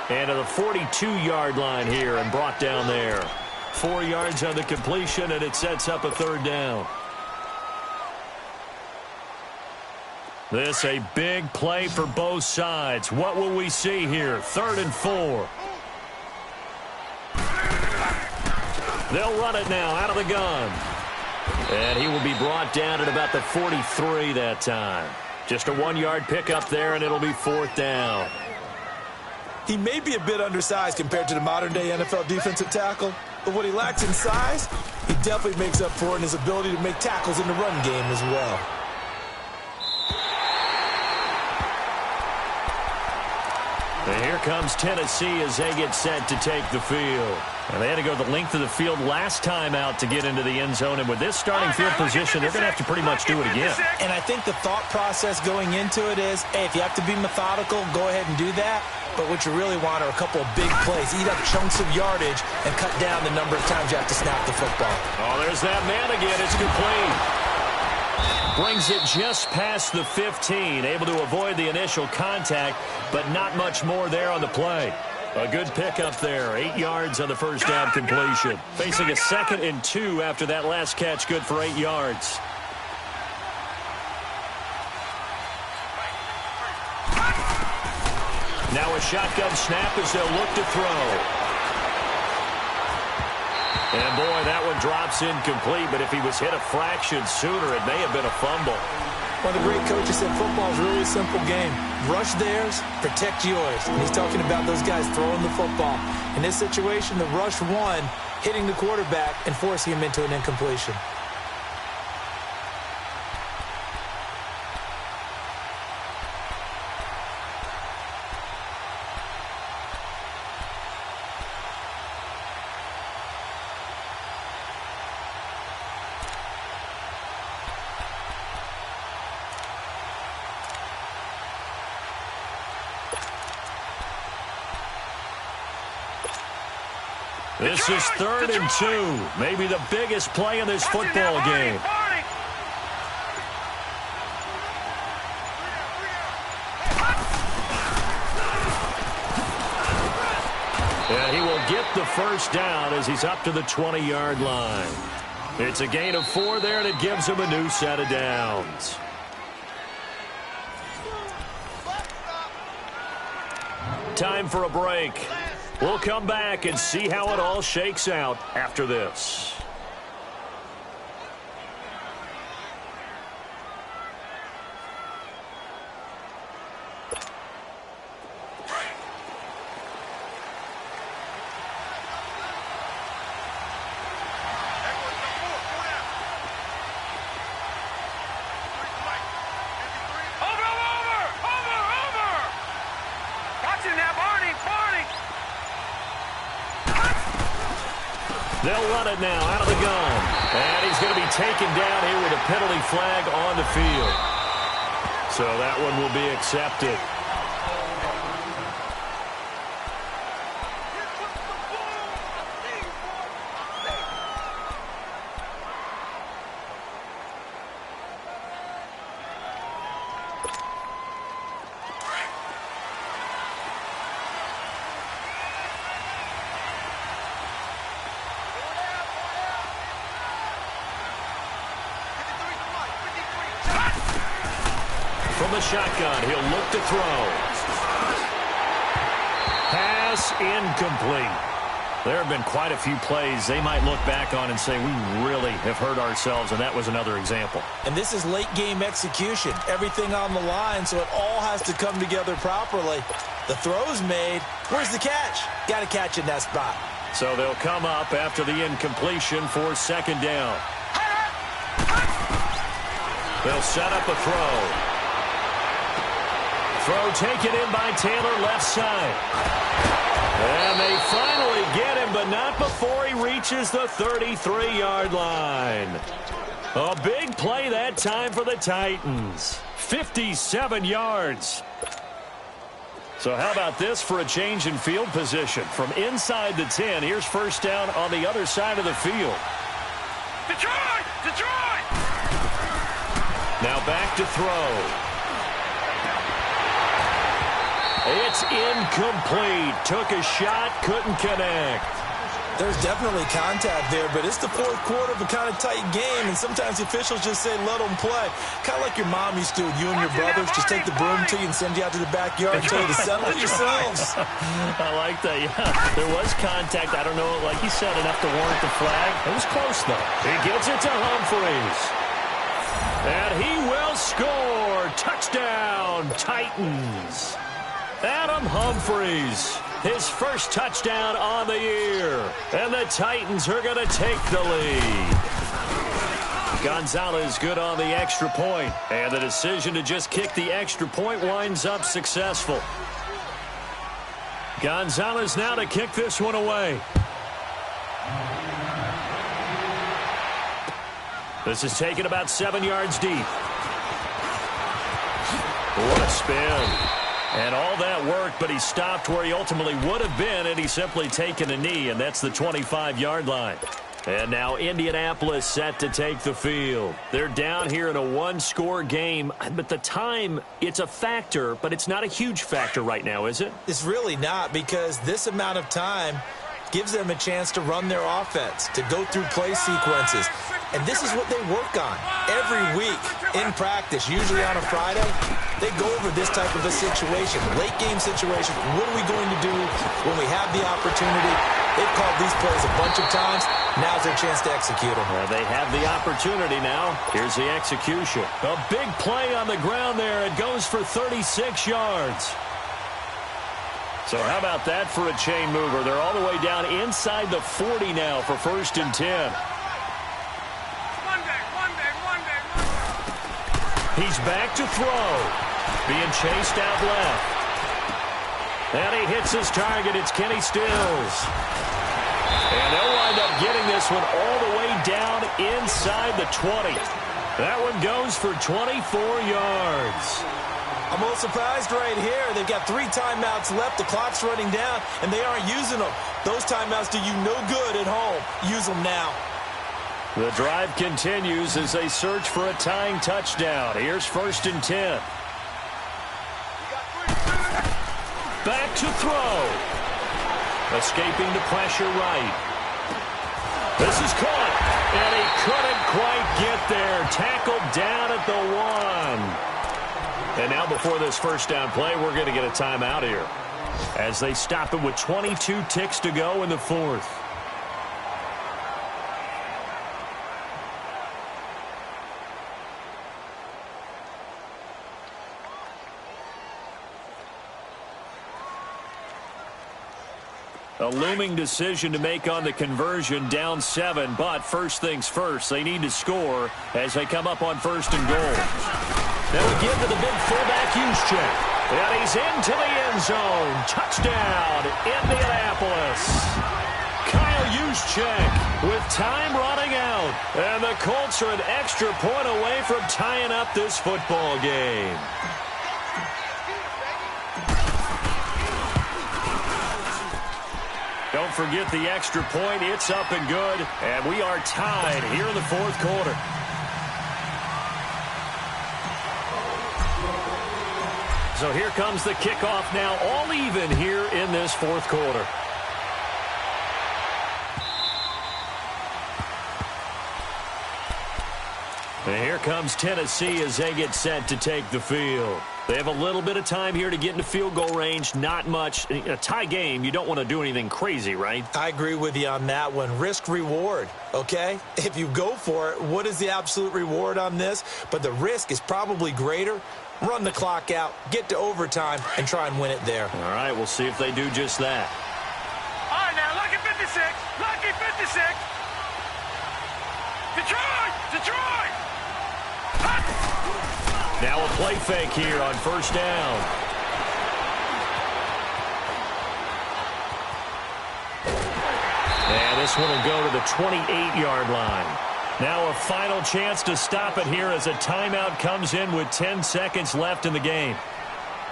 And to the 42-yard line here and brought down there. 4 yards on the completion, and it sets up a third down. This a big play for both sides. What will we see here? 3rd and 4. They'll run it now out of the gun. And he will be brought down at about the 43 that time. Just a 1-yard pickup there, and it'll be 4th down. He may be a bit undersized compared to the modern-day NFL defensive tackle, but what he lacks in size, he definitely makes up for in his ability to make tackles in the run game as well. And here comes Tennessee as they get set to take the field. And they had to go the length of the field last time out to get into the end zone. And with this starting field position, they're going to have to pretty much do it again. And I think the thought process going into it is, hey, if you have to be methodical, go ahead and do that. But what you really want are a couple of big plays. Eat up chunks of yardage and cut down the number of times you have to snap the football. Oh, there's that man again. It's complete. Brings it just past the 15. Able to avoid the initial contact, but not much more there on the play. A good pickup there. 8 yards on the first down completion. Facing a 2nd and 2 after that last catch. Good for 8 yards. Now a shotgun snap as they'll look to throw. And, boy, that one drops incomplete, but if he was hit a fraction sooner, it may have been a fumble. One of the great coaches said football is really a simple game. Rush theirs, protect yours. And he's talking about those guys throwing the football. In this situation, the rush one, hitting the quarterback and forcing him into an incompletion. This is 3rd and 2. Maybe the biggest play in this football game. And he will get the first down as he's up to the 20-yard line. It's a gain of 4 there, and it gives him a new set of downs. Time for a break. We'll come back and see how it all shakes out after this. They'll run it now out of the gun. And he's going to be taken down here with a penalty flag on the field. So that one will be accepted. From the shotgun, he'll look to throw. Pass incomplete. There have been quite a few plays they might look back on and say, we really have hurt ourselves, and that was another example. And this is late game execution. Everything on the line, so it all has to come together properly. The throw's made. Where's the catch? Got to catch in that spot. So they'll come up after the incompletion for second down. They'll set up a throw. Throw taken in by Taylor, left side. And they finally get him, but not before he reaches the 33-yard line. A big play that time for the Titans. 57 yards. So how about this for a change in field position? From inside the 10, here's first down on the other side of the field. Detroit! Detroit! Now back to throw. It's incomplete. Took a shot, couldn't connect. There's definitely contact there, but it's the fourth quarter of a kind of tight game, and sometimes the officials just say, let them play. Kind of like your mom used to with you and your brothers. Just take the broom to you and send you out to the backyard and tell you to settle it yourselves. I like that, yeah. There was contact. I don't know, like he said, enough to warrant the flag. It was close, though. He gets it to Humphreys. And he will score. Touchdown, Titans. Adam Humphreys, his first touchdown on the year. And the Titans are going to take the lead. Gonzalez good on the extra point. And the decision to just kick the extra point winds up successful. Gonzalez now to kick this one away. This is taken about 7 yards deep. What a spin. And all that worked, but he stopped where he ultimately would have been, and he's simply taken a knee, and that's the 25-yard line. And now Indianapolis set to take the field. They're down here in a one-score game, but the time, it's a factor, but it's not a huge factor right now, is it? It's really not, because this amount of time gives them a chance to run their offense, to go through play sequences. And this is what they work on every week in practice, usually on a Friday. They go over this type of a situation, late game situation. What are we going to do when we have the opportunity? They've called these plays a bunch of times. Now's their chance to execute them. Well, they have the opportunity now. Here's the execution. A big play on the ground there. It goes for 36 yards. So how about that for a chain mover? They're all the way down inside the 40 now for 1st and 10. He's back to throw. Being chased out left. And he hits his target. It's Kenny Stills. And they'll wind up getting this one all the way down inside the 20. That one goes for 24 yards. I'm a little surprised right here. They've got 3 timeouts left. The clock's running down, and they aren't using them. Those timeouts do you no good at home. Use them now. The drive continues as they search for a tying touchdown. Here's 1st and 10. Back to throw. Escaping the pressure right. This is caught. And he couldn't quite get there. Tackled down at the 1. And now before this first down play, we're going to get a timeout here. As they stop it with 22 ticks to go in the 4th. A looming decision to make on the conversion, down 7, but first things first, they need to score as they come up on 1st and goal. They'll give to the big fullback Juszczyk. And he's into the end zone. Touchdown, Indianapolis. Kyle Juszczyk with time running out. And the Colts are an extra point away from tying up this football game. Don't forget the extra point. It's up and good. And we are tied here in the 4th quarter. So here comes the kickoff now, all even here in this 4th quarter. And here comes Tennessee as they get set to take the field. They have a little bit of time here to get into field goal range. Not much. In a tie game, you don't want to do anything crazy, right? I agree with you on that one. Risk reward, okay? If you go for it, what is the absolute reward on this? But the risk is probably greater. Run the clock out, get to overtime, and try and win it there. All right, we'll see if they do just that. All right, now, lucky 56. Lucky 56. Detroit! Detroit! Now a play fake here on first down. And this one will go to the 28-yard line. Now a final chance to stop it here as a timeout comes in with 10 seconds left in the game.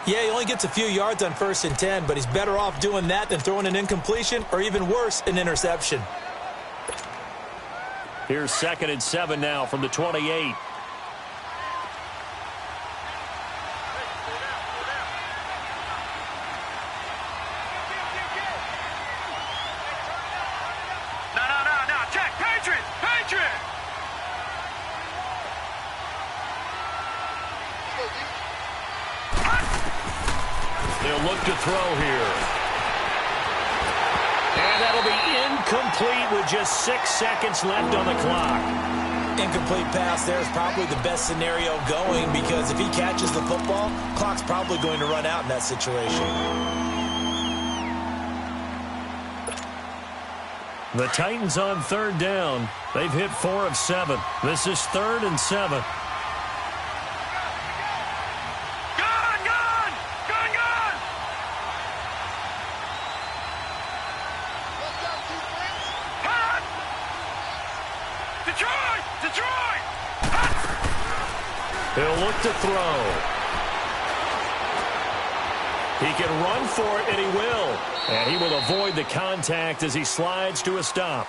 Yeah, he only gets a few yards on 1st and 10, but he's better off doing that than throwing an incompletion or even worse, an interception. Here's 2nd and 7 now from the 28. They'll look to throw here. And that'll be incomplete with just 6 seconds left on the clock. Incomplete pass there is probably the best scenario going because if he catches the football, clock's probably going to run out in that situation. The Titans on 3rd down. They've hit 4 of 7. This is 3rd and 7. He'll look to throw. He can run for it, and he will. And he will avoid the contact as he slides to a stop.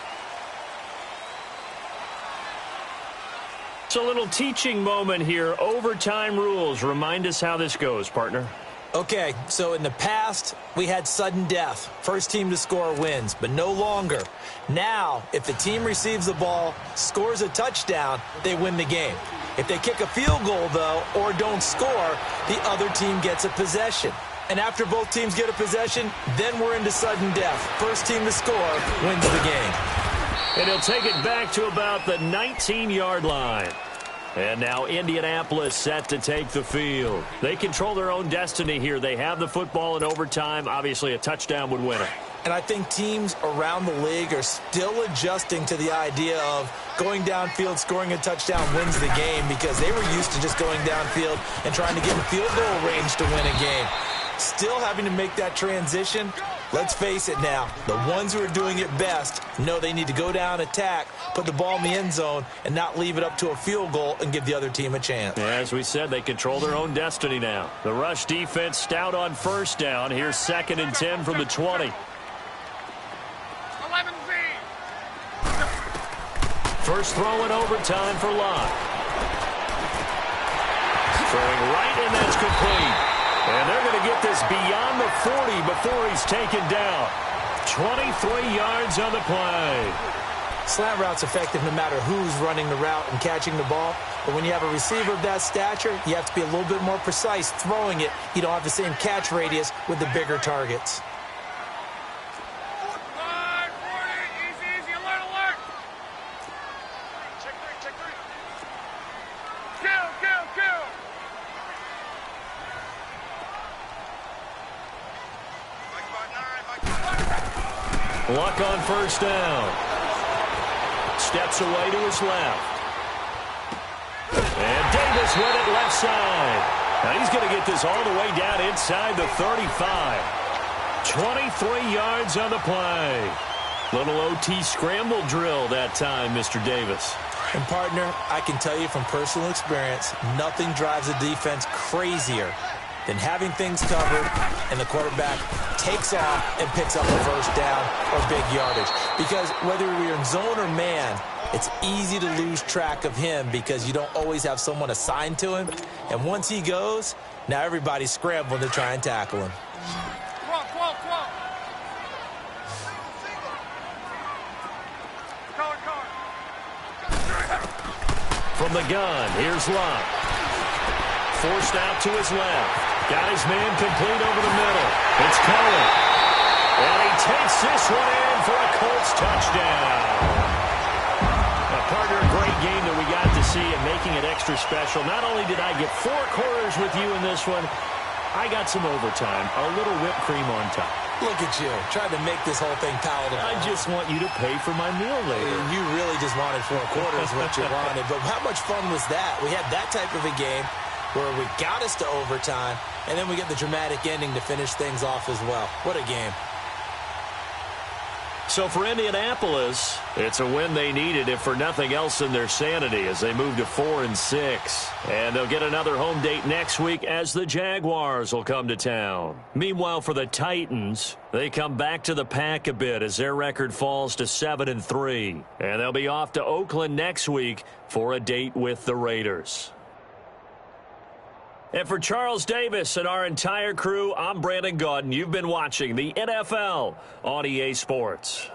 It's a little teaching moment here. Overtime rules. Remind us how this goes, partner. Okay, so in the past, we had sudden death. First team to score wins, but no longer. Now, if the team receives the ball, scores a touchdown, they win the game. If they kick a field goal, though, or don't score, the other team gets a possession. And after both teams get a possession, then we're into sudden death. First team to score wins the game. And he'll take it back to about the 19-yard line. And now Indianapolis set to take the field. They control their own destiny here. They have the football in overtime. Obviously, a touchdown would win it. And I think teams around the league are still adjusting to the idea of going downfield, scoring a touchdown wins the game because they were used to just going downfield and trying to get in field goal range to win a game. Still having to make that transition. Let's face it now, the ones who are doing it best know they need to go down, attack, put the ball in the end zone, and not leave it up to a field goal and give the other team a chance. Yeah, as we said, they control their own destiny now. The rush defense stout on first down. Here's 2nd and 10 from the 20. 11Z. First throw in overtime for Locke. Throwing right, and that's complete. And they're going to get this beyond the 40 before he's taken down. 23 yards on the play. Slant route's effective no matter who's running the route and catching the ball. But when you have a receiver of that stature, you have to be a little bit more precise throwing it. You don't have the same catch radius with the bigger targets. Easy, alert, alert. Check three. Kill. Luck on first down. Steps away to his left. And Davis with it left side. Now he's going to get this all the way down inside the 35. 23 yards on the play. Little OT scramble drill that time, Mr. Davis. And, partner, I can tell you from personal experience, nothing drives a defense crazier than having things covered and the quarterback takes off and picks up a first down or big yardage. Because whether you're in zone or man, it's easy to lose track of him because you don't always have someone assigned to him. And once he goes, now everybody's scrambling to try and tackle him. Come on. From the gun, here's Locke. forced out to his left. Got his man complete over the middle. It's Cohen. And he takes this one in for a Colts touchdown. Partner, a great game that we got to see and making it extra special. Not only did I get 4 quarters with you in this one, I got some overtime, a little whipped cream on top. Look at you, trying to make this whole thing palatable. I just want you to pay for my meal later. You really just wanted 4 quarters what you wanted. But how much fun was that? We had that type of a game where we got us to overtime, and then we get the dramatic ending to finish things off as well. What a game. So for Indianapolis, it's a win they needed, if for nothing else in their sanity, as they move to 4-6. And they'll get another home date next week as the Jaguars will come to town. Meanwhile, for the Titans, they come back to the pack a bit as their record falls to 7-3. And they'll be off to Oakland next week for a date with the Raiders. And for Charles Davis and our entire crew, I'm Brandon Gaudin. You've been watching the NFL on EA Sports.